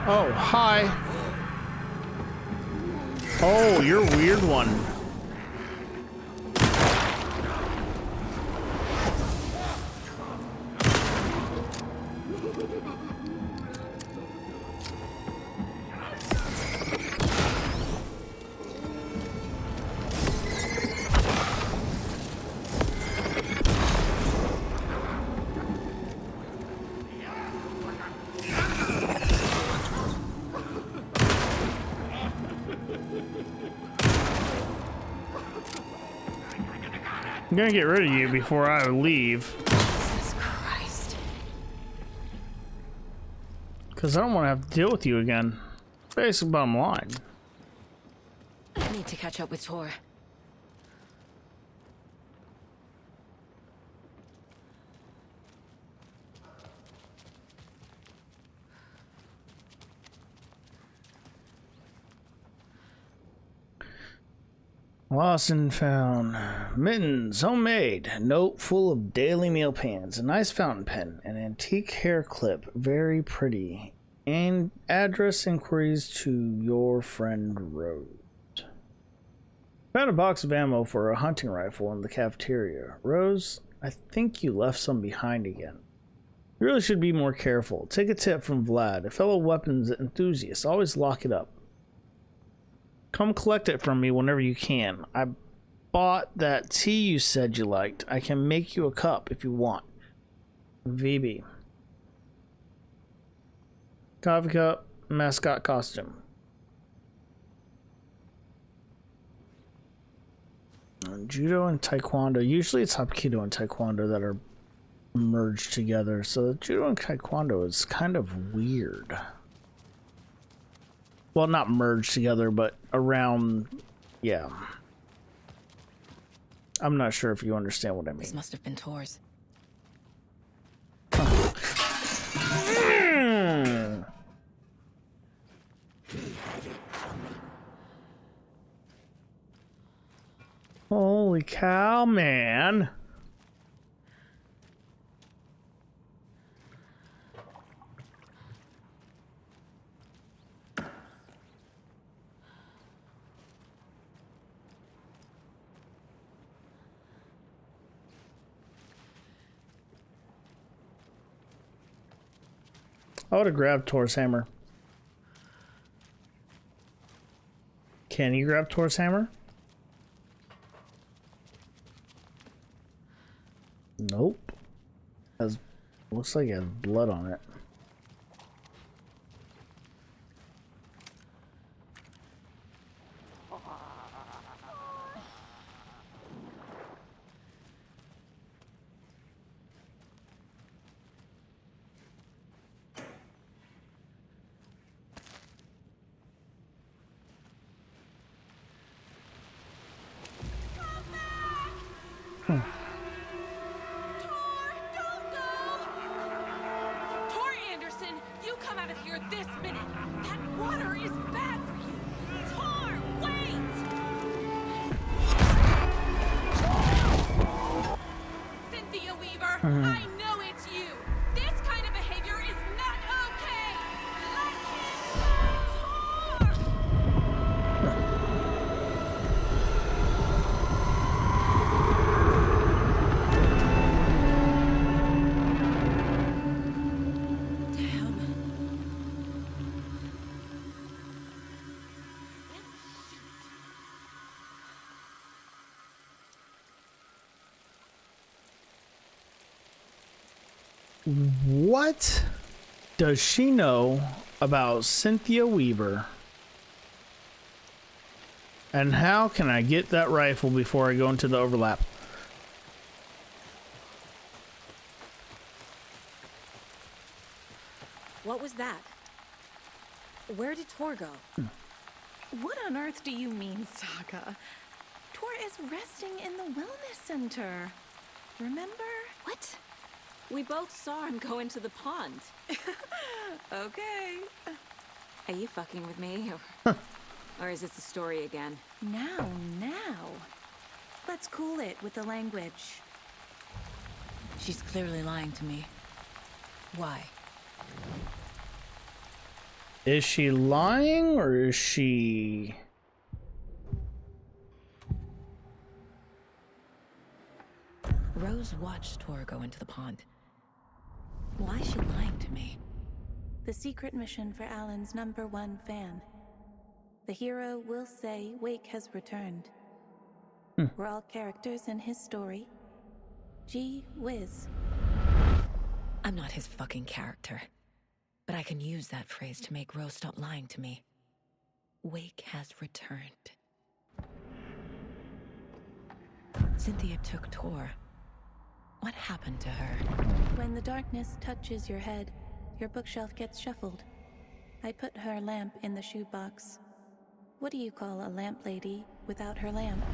Oh, hi. Oh, you're a weird one. I'm gonna get rid of you before I leave. Jesus Christ. Because I don't want to have to deal with you again. Basic bottom line. I need to catch up with Tor. Lost and found. Mittens, homemade. Note full of daily meal pans. A nice fountain pen. An antique hair clip. Very pretty. And address inquiries to your friend Rose. Found a box of ammo for a hunting rifle in the cafeteria. Rose, I think you left some behind again. You really should be more careful. Take a tip from Vlad, a fellow weapons enthusiast. Always lock it up. Come collect it from me whenever you can. I bought that tea you said you liked. I can make you a cup if you want. VB. Coffee cup, mascot costume. Judo and Taekwondo. Usually it's Hapkido and Taekwondo that are merged together. So Judo and Taekwondo is kind of weird. Well, not merged together, but around, yeah. I'm not sure if you understand what I mean. This must have been Tor's. Holy cow, man. I would have grabbed Tor's hammer. Can you grab Tor's hammer? Nope. Looks like it has blood on it. What does she know about Cynthia Weaver? And how can I get that rifle before I go into the overlap? What was that? Where did Tor go? What on earth do you mean, Saga? Tor is resting in the wellness center. Remember? What? We both saw him go into the pond. Okay. Are you fucking with me? Or is this the story again? Now. Let's cool it with the language. She's clearly lying to me. Why? Is she lying or is she... Rose watched Tor go into the pond. Why is she lying to me? The secret mission for Alan's #1 fan. The hero will say Wake has returned. We're all characters in his story. Gee whiz. I'm not his fucking character. But I can use that phrase to make Rose stop lying to me. Wake has returned. Cynthia took Tor. What happened to her? When the darkness touches your head, your bookshelf gets shuffled. I put her lamp in the shoebox. What do you call a lamp lady without her lamp?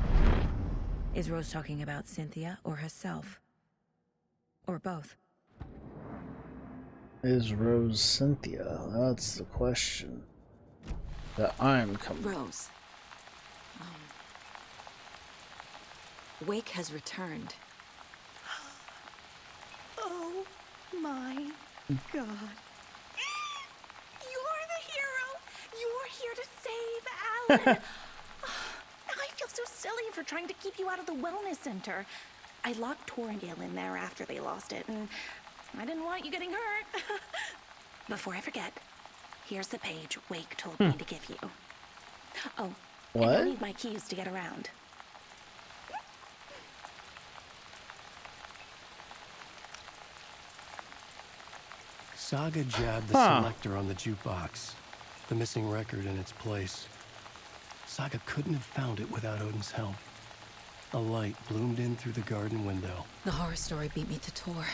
Is Rose talking about Cynthia or herself? Or both? Is Rose Cynthia? That's the question that I'm coming. Rose. Wake has returned. Oh my God. You're the hero! You're here to save Alan! I feel so silly for trying to keep you out of the wellness center. I locked Torringale in there after they lost it, and I didn't want you getting hurt. Before I forget, here's the page Wake told me to give you. Oh, what? And I need my keys to get around. Saga jabbed the selector on the jukebox, the missing record in its place. Saga couldn't have found it without Odin's help. A light bloomed in through the garden window. The horror story beat me to Tor.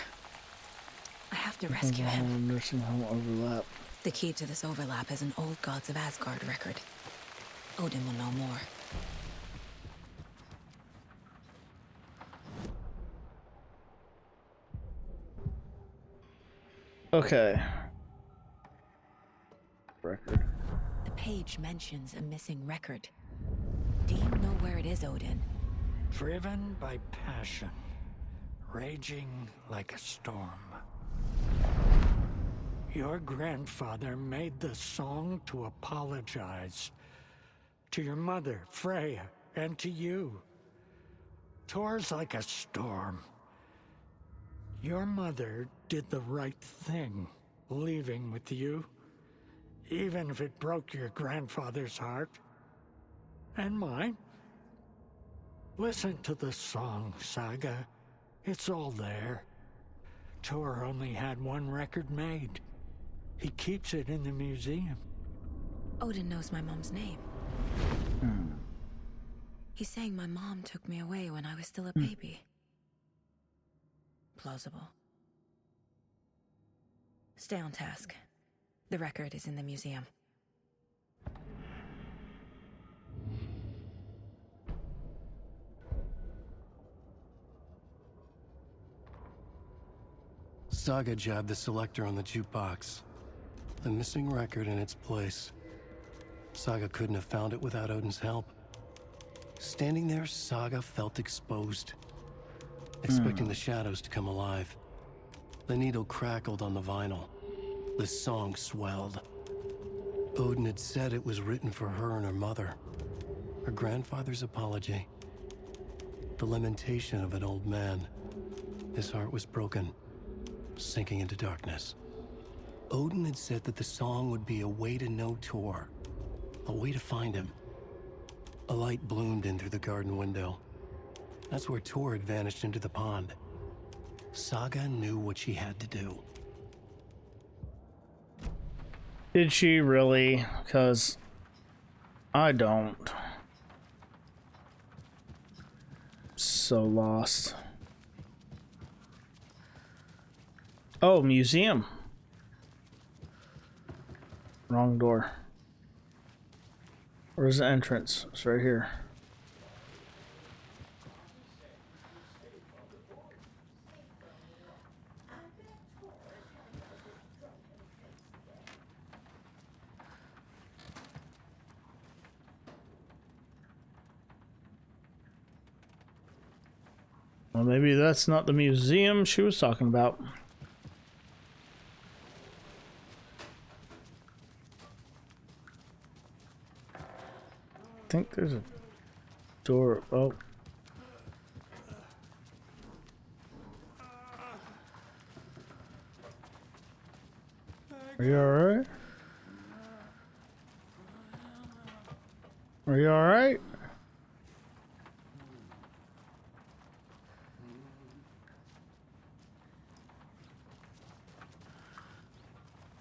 I have to rescue him. Nursing home overlap. The key to this overlap is an old Gods of Asgard record. Odin will know more. Okay. Record. The page mentions a missing record. Do you know where it is, Odin? Driven by passion, raging like a storm. Your grandfather made the song to apologize to your mother, Freya, and to you. Tor's like a storm. Your mother did the right thing, leaving with you, even if it broke your grandfather's heart. And mine. Listen to the song, Saga. It's all there. Tor only had one record made. He keeps it in the museum. Odin knows my mom's name. He's saying my mom took me away when I was still a baby. Plausible. Stay on task. The record is in the museum. Saga jabbed the selector on the jukebox, the missing record in its place. Saga couldn't have found it without Odin's help. Standing there, Saga felt exposed, expecting the shadows to come alive. The needle crackled on the vinyl. The song swelled. Odin had said it was written for her and her mother. Her grandfather's apology. The lamentation of an old man. His heart was broken, sinking into darkness. Odin had said that the song would be a way to know Tor, a way to find him. A light bloomed in through the garden window. That's where Tor had vanished into the pond. Saga knew what she had to do. Did she really? Because I don't. So lost. Oh, museum. Wrong door. Where's the entrance? It's right here. Well, maybe that's not the museum she was talking about. I think there's a door. Oh. Are you alright? Are you alright?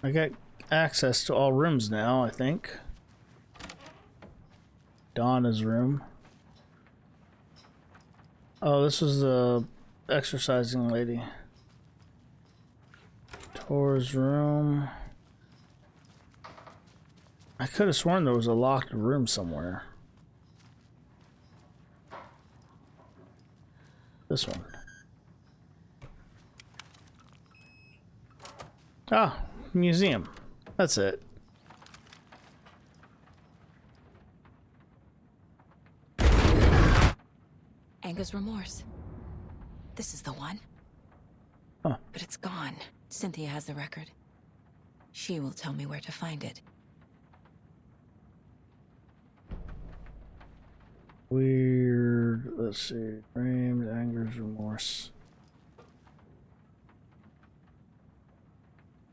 I got access to all rooms now, I think. Donna's room. Oh, this was the exercising lady. Tor's room. I could have sworn there was a locked room somewhere. This one. Ah, museum. That's it. Anger's remorse. This is the one. Huh. But it's gone. Cynthia has the record. She will tell me where to find it. Weird. Let's see. Framed Anger's remorse.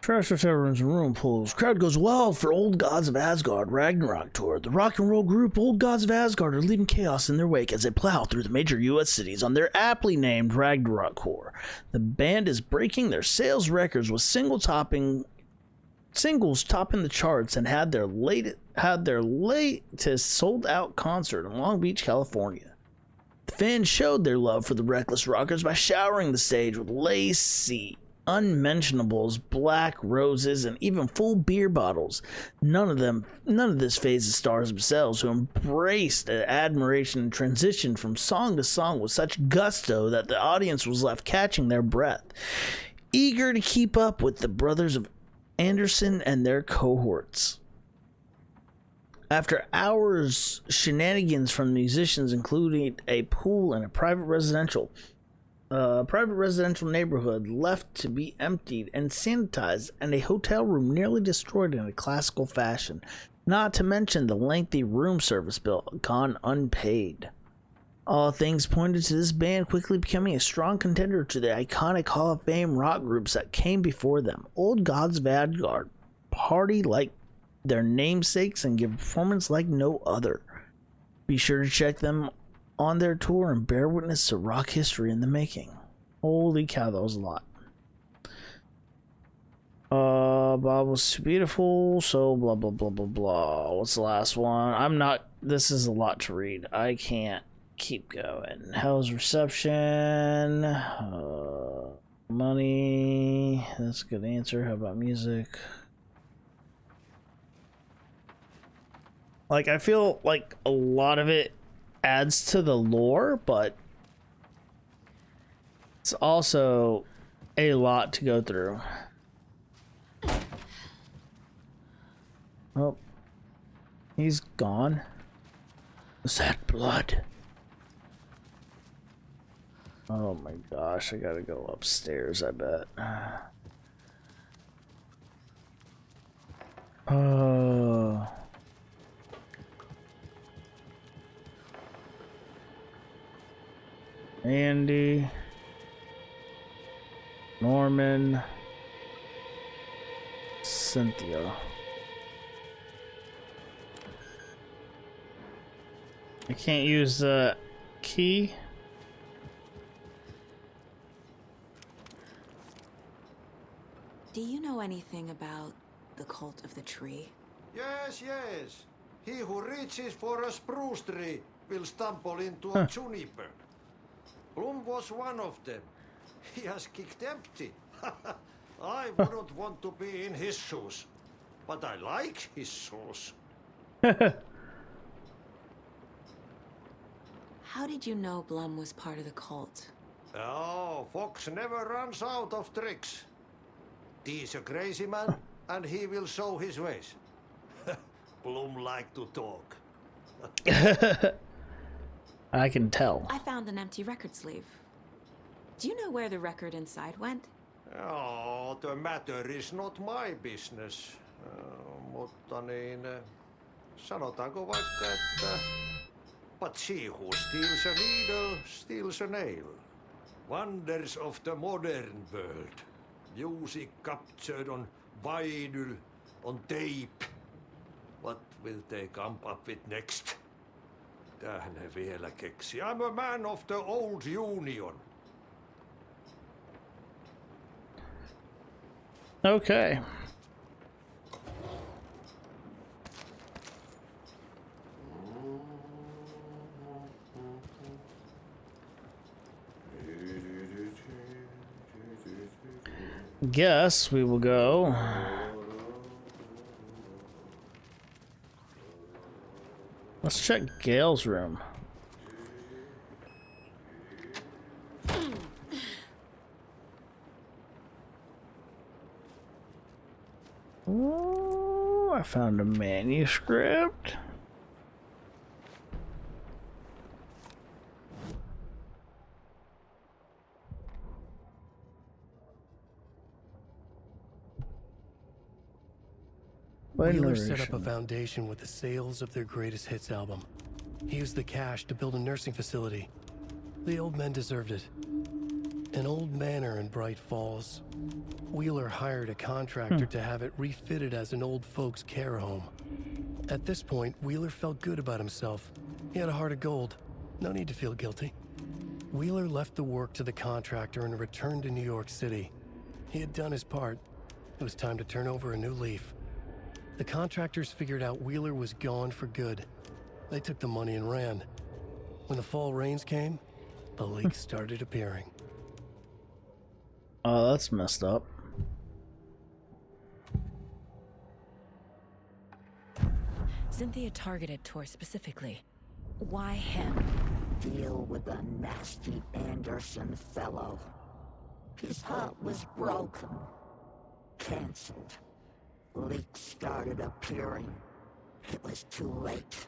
Trash with everyone's room pulls. Crowd goes wild for Old Gods of Asgard Ragnarok tour. The rock and roll group Old Gods of Asgard are leaving chaos in their wake as they plow through the major U.S. cities on their aptly named Ragnarok tour. The band is breaking their sales records with singles topping the charts and had their latest sold-out concert in Long Beach, California. The fans showed their love for the Reckless Rockers by showering the stage with lacy unmentionables, black roses, and even full beer bottles. None of this fazed the stars themselves, who embraced the admiration and transitioned from song to song with such gusto that the audience was left catching their breath, eager to keep up with the brothers of Anderson and their cohorts. After hours, shenanigans from the musicians, including a pool and a private residential neighborhood left to be emptied and sanitized, and a hotel room nearly destroyed in a classical fashion, not to mention the lengthy room service bill gone unpaid. All things pointed to this band quickly becoming a strong contender to the iconic Hall of Fame rock groups that came before them. Old Gods of Asgard party like their namesakes and give a performance like no other. Be sure to check them on their tour and bear witness to rock history in the making. Holy cow, that was a lot. Bob was too beautiful, so blah blah blah blah blah. What's the last one? This is a lot to read. I can't keep going. Hell's reception. Money. That's a good answer. How about music? Like, I feel like a lot of it adds to the lore, but it's also a lot to go through. Oh, he's gone. Is that blood? Oh my gosh, I gotta go upstairs, I bet. Andy, Norman, Cynthia. I can't use the key. know anything about the cult of the tree? Yes, yes. He who reaches for a spruce tree will stumble into a juniper. Bloom was one of them. He has kicked empty. I wouldn't want to be in his shoes, but I like his shoes. How did you know Blum was part of the cult? Oh, Fox never runs out of tricks. He's a crazy man, and he will show his ways. Bloom like to talk. I can tell. I found an empty record sleeve. Do you know where the record inside went? Oh, the matter is not my business. Mutta niin, sanotaanko vaikka, että but she who steals a needle steals a nail. Wonders of the modern world. Music captured on vinyl, on tape. What will they come up with next? Tähän ne vielä keksi. I'm a man of the old union. Okay. Guess we will go. Let's check Gail's room. Oh, I found a manuscript. Wheeler set up a foundation with the sales of their greatest hits album. He used the cash to build a nursing facility. The old men deserved it. An old manor in Bright Falls. Wheeler hired a contractor to have it refitted as an old folks' care home. At this point, Wheeler felt good about himself. He had a heart of gold. No need to feel guilty. Wheeler left the work to the contractor and returned to New York City. He had done his part. It was time to turn over a new leaf. The contractors figured out Wheeler was gone for good. They took the money and ran. When the fall rains came, the leaks started appearing. Oh, that's messed up. Cynthia targeted Tor specifically. Why him? Deal with the nasty Anderson fellow. His heart was broken. Cancelled. Leaks started appearing. It was too late.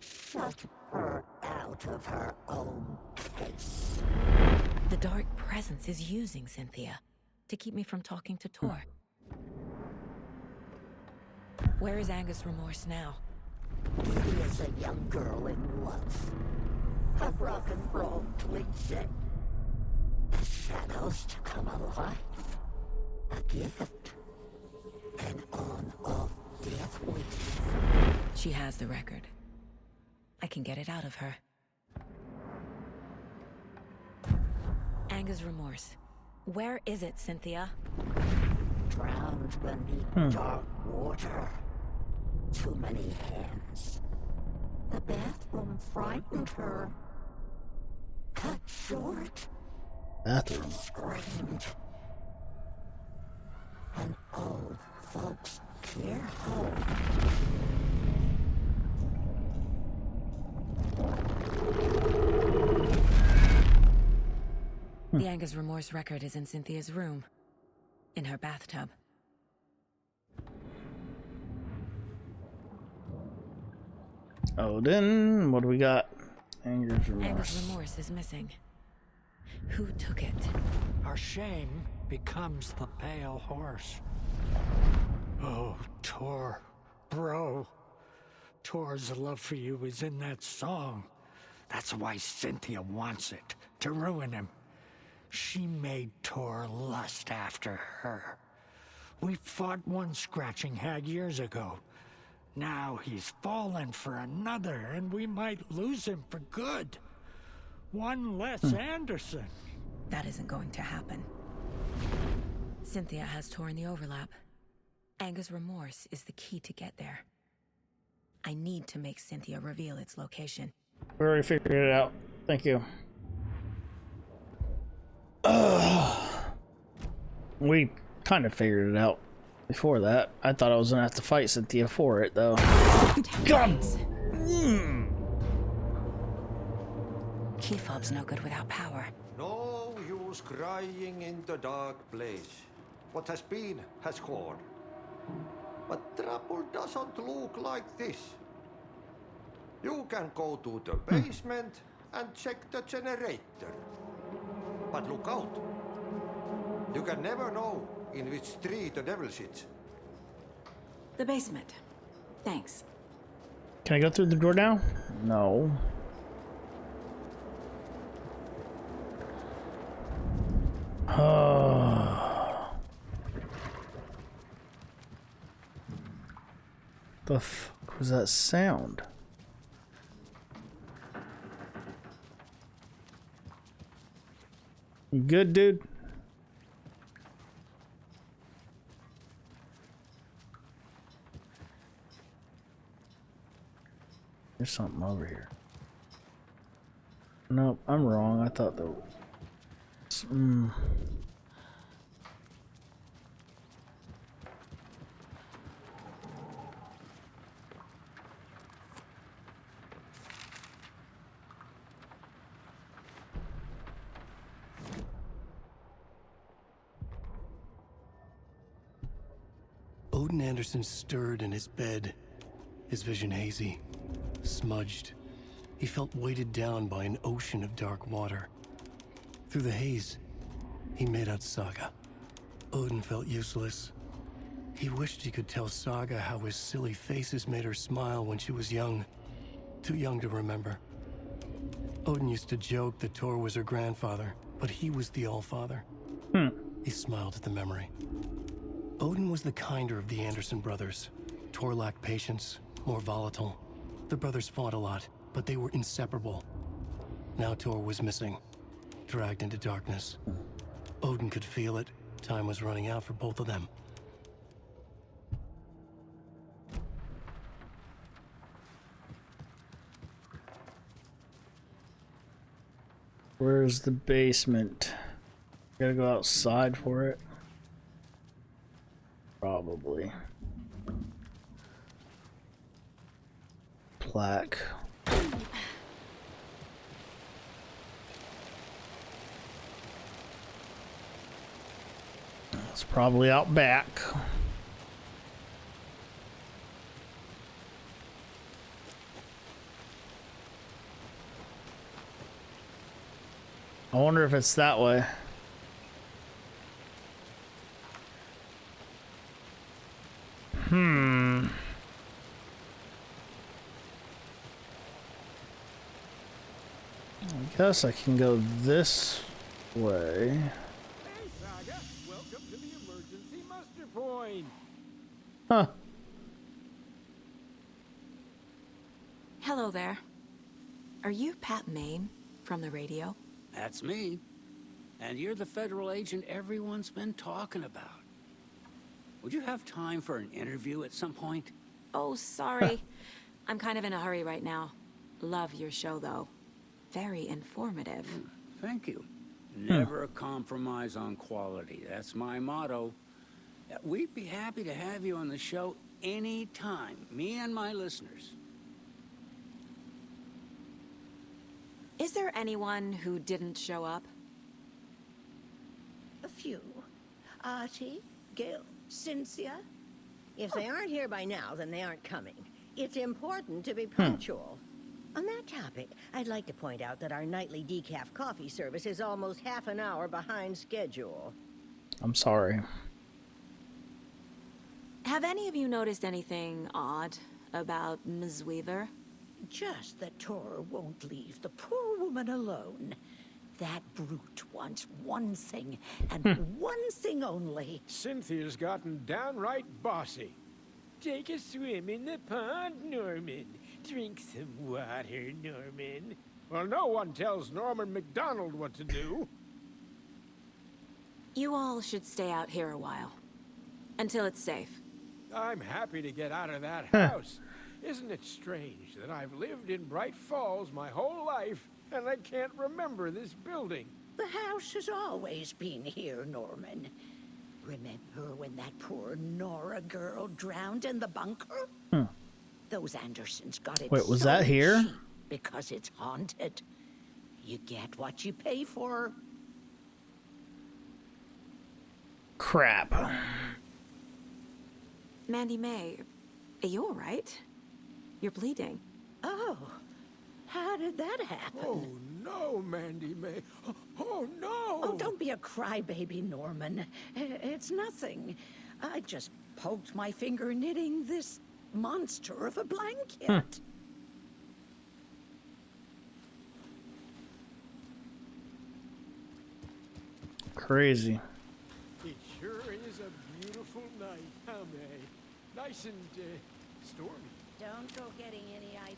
Shut her out of her own case. The dark presence is using Cynthia to keep me from talking to Tor. Where is Angus Remorse now? He is a young girl in love. A rock and roll cliche. The shadows to come alive. A gift. An on-off death wish. She has the record. I can get it out of her. Angus Remorse. Where is it, Cynthia? Drowned beneath dark water. Too many hands. The bathroom frightened her. Cut short. Bathroom. Screamed. An old folks care home. The Angus Remorse record is in Cynthia's room. In her bathtub. Odin, what do we got? Angus Remorse. Angus Remorse is missing. Who took it? Our shame becomes the pale horse. Oh, Tor. Bro. Tor's love for you is in that song. That's why Cynthia wants it, to ruin him. She made Tor lust after her. We fought one scratching hag years ago. Now he's fallen for another, and we might lose him for good. One less Anderson. That isn't going to happen. Cynthia has Tor in the overlap. Anger's remorse is the key to get there. I need to make Cynthia reveal its location. We already figured it out. Thank you. We kind of figured it out before that. I thought I was gonna have to fight Cynthia for it, though. God! Key fob's no good without power. No use crying in the dark place. What has been has gone. But trouble doesn't look like this. You can go to the basement and check the generator. But look out. You can never know in which tree the devil sits. The basement. Thanks. Can I go through the door now? No. The fuck was that sound? You good, dude? There's something over here. Nope, I'm wrong. I thought there was... Odin Anderson stirred in his bed, his vision hazy, smudged. He felt weighted down by an ocean of dark water. Through the haze, he made out Saga. Odin felt useless. He wished he could tell Saga how his silly faces made her smile when she was young. Too young to remember. Odin used to joke that Tor was her grandfather, but he was the Allfather. He smiled at the memory. Odin was the kinder of the Anderson brothers. Tor lacked patience, more volatile. The brothers fought a lot, but they were inseparable. Now Tor was missing, dragged into darkness. Odin could feel it. Time was running out for both of them. Where's the basement? Gotta go outside for it? Probably. Plaque. It's probably out back. I wonder if it's that way. I guess I can go this way. Hey, Saga. Welcome to the emergency muster point. Huh. Hello there. Are you Pat Maine from the radio? That's me. And you're the federal agent everyone's been talking about. Would you have time for an interview at some point? Oh, sorry. I'm kind of in a hurry right now. Love your show, though. Very informative. Thank you. Never a compromise on quality. That's my motto. We'd be happy to have you on the show anytime. Me and my listeners. Is there anyone who didn't show up? A few. Artie, Gil, Cynthia. If they aren't here by now, then they aren't coming. It's important to be punctual. On that topic, I'd like to point out that our nightly decaf coffee service is almost half an hour behind schedule. I'm sorry. Have any of you noticed anything odd about Ms. Weaver? Just that Tor won't leave the poor woman alone. That brute wants one thing, and one thing only. Cynthia's gotten downright bossy. Take a swim in the pond, Norman. Drink some water, Norman. Well, no one tells Norman McDonald what to do. You all should stay out here a while. Until it's safe. I'm happy to get out of that house. Isn't it strange that I've lived in Bright Falls my whole life and I can't remember this building? The house has always been here, Norman. Remember when that poor Nora girl drowned in the bunker? Those Andersons got it. Wait, was so that here? cheap because it's haunted. You get what you pay for. Crap. Mandy May, are you alright? You're bleeding. Oh, how did that happen? Oh no, Mandy May. Oh no! Oh, don't be a crybaby, Norman. It's nothing. I just poked my finger knitting this monster of a blanket. Crazy. It sure is a beautiful night, huh, May? Nice and stormy. Don't go getting any ideas.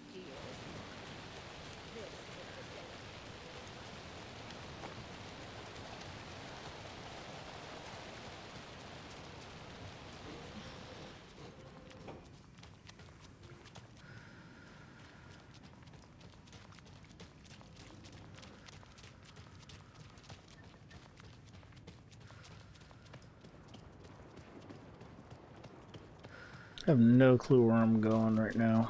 I have no clue where I'm going right now.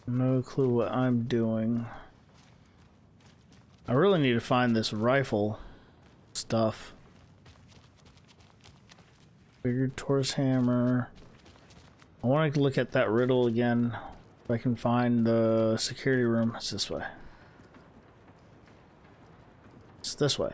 No clue what I'm doing. I really need to find this rifle stuff. Figured Taurus hammer. I want to look at that riddle again. If I can find the security room. It's this way. It's this way.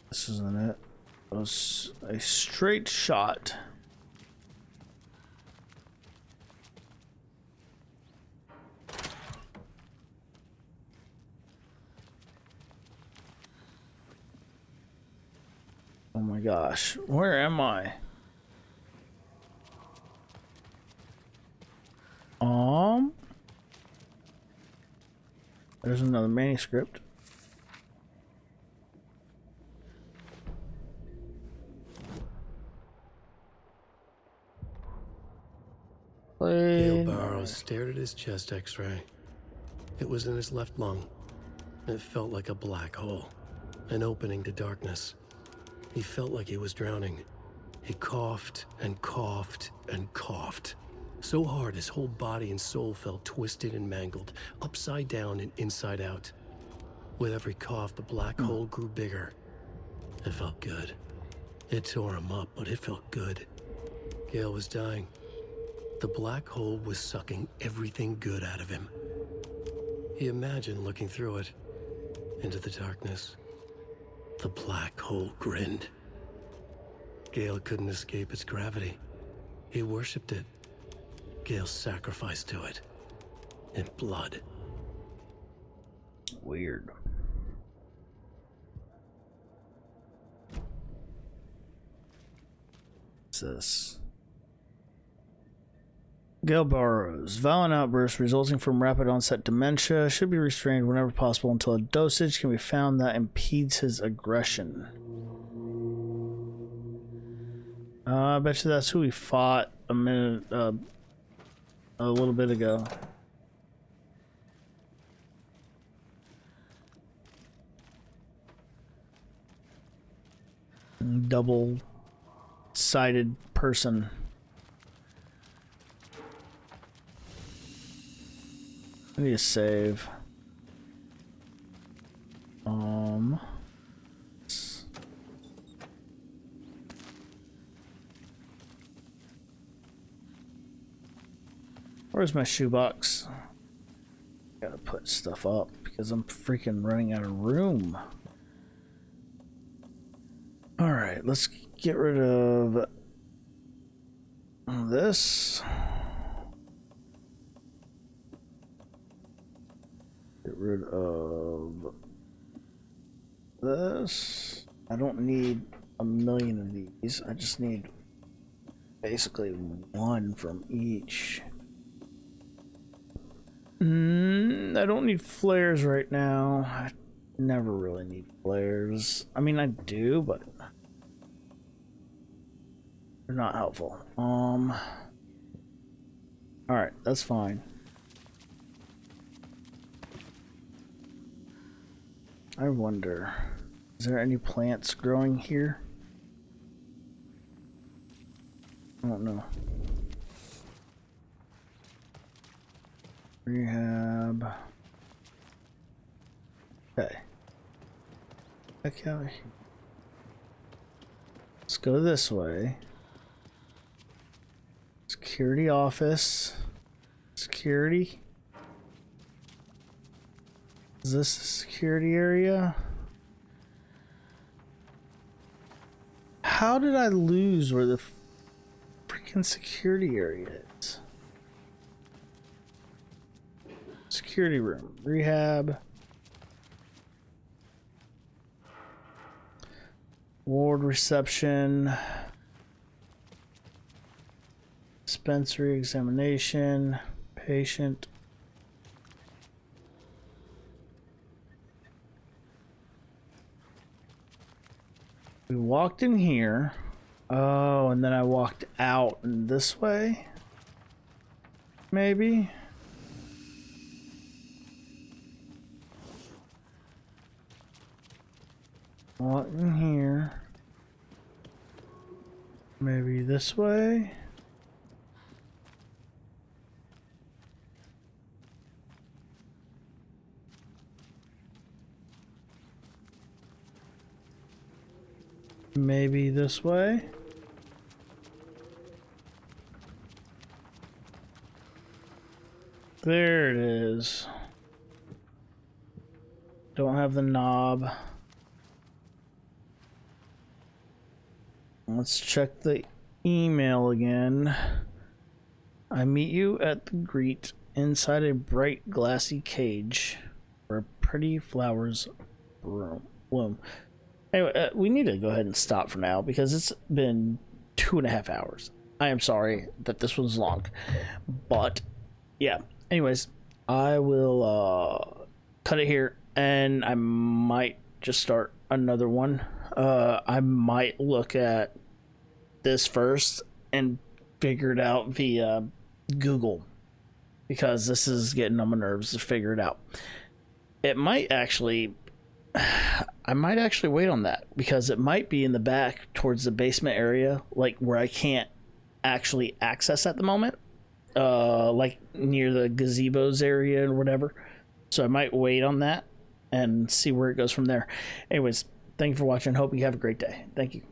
This isn't it. It was a straight shot. Oh my gosh, where am I? There's another manuscript. Gale Barrows stared at his chest x-ray. It was in his left lung. It felt like a black hole, an opening to darkness. He felt like he was drowning. He coughed and coughed and coughed. So hard his whole body and soul felt twisted and mangled, upside down and inside out. With every cough, the black hole grew bigger. It felt good. It tore him up, but it felt good. Gale was dying. The black hole was sucking everything good out of him. He imagined looking through it, into the darkness. The black hole grinned. Gale couldn't escape its gravity. He worshipped it. Gale sacrificed to it. In blood. Weird. What's this? Gale Barrows. Violent outbursts resulting from rapid onset dementia should be restrained whenever possible until a dosage can be found that impedes his aggression. I bet you that's who we fought a little bit ago. Double-sided person. I need to save. Where's my shoebox? Gotta put stuff up because I'm freaking running out of room. Alright, let's get rid of this. Get rid of this. I don't need a million of these. I just need basically one from each. I don't need flares right now. I never really need flares. I mean, I do, but they're not helpful. Alright, that's fine. I wonder, is there any plants growing here? I don't know. Rehab. Okay. Okay. Let's go this way. Security office. Security. Is this a security area? How did I lose where the freaking security area is? Security room. Rehab. Ward reception. Dispensary examination. Patient. We walked in here. Oh, and then I walked out this way? Maybe? Walked in here. Maybe this way? Maybe this way? There it is. Don't have the knob. Let's check the email again. I meet you at the greet inside a bright glassy cage where pretty flowers bloom. Anyway, we need to go ahead and stop for now because it's been 2.5 hours. I am sorry that this was long, but yeah. Anyways, I will cut it here, and I might just start another one. I might look at this first and figure it out via Google because this is getting on my nerves to figure it out. It might actually. I might actually wait on that because it might be in the back towards the basement area, like where I can't actually access at the moment, like near the gazebos area or whatever. So I might wait on that and see where it goes from there. Anyways, thank you for watching. Hope you have a great day. Thank you.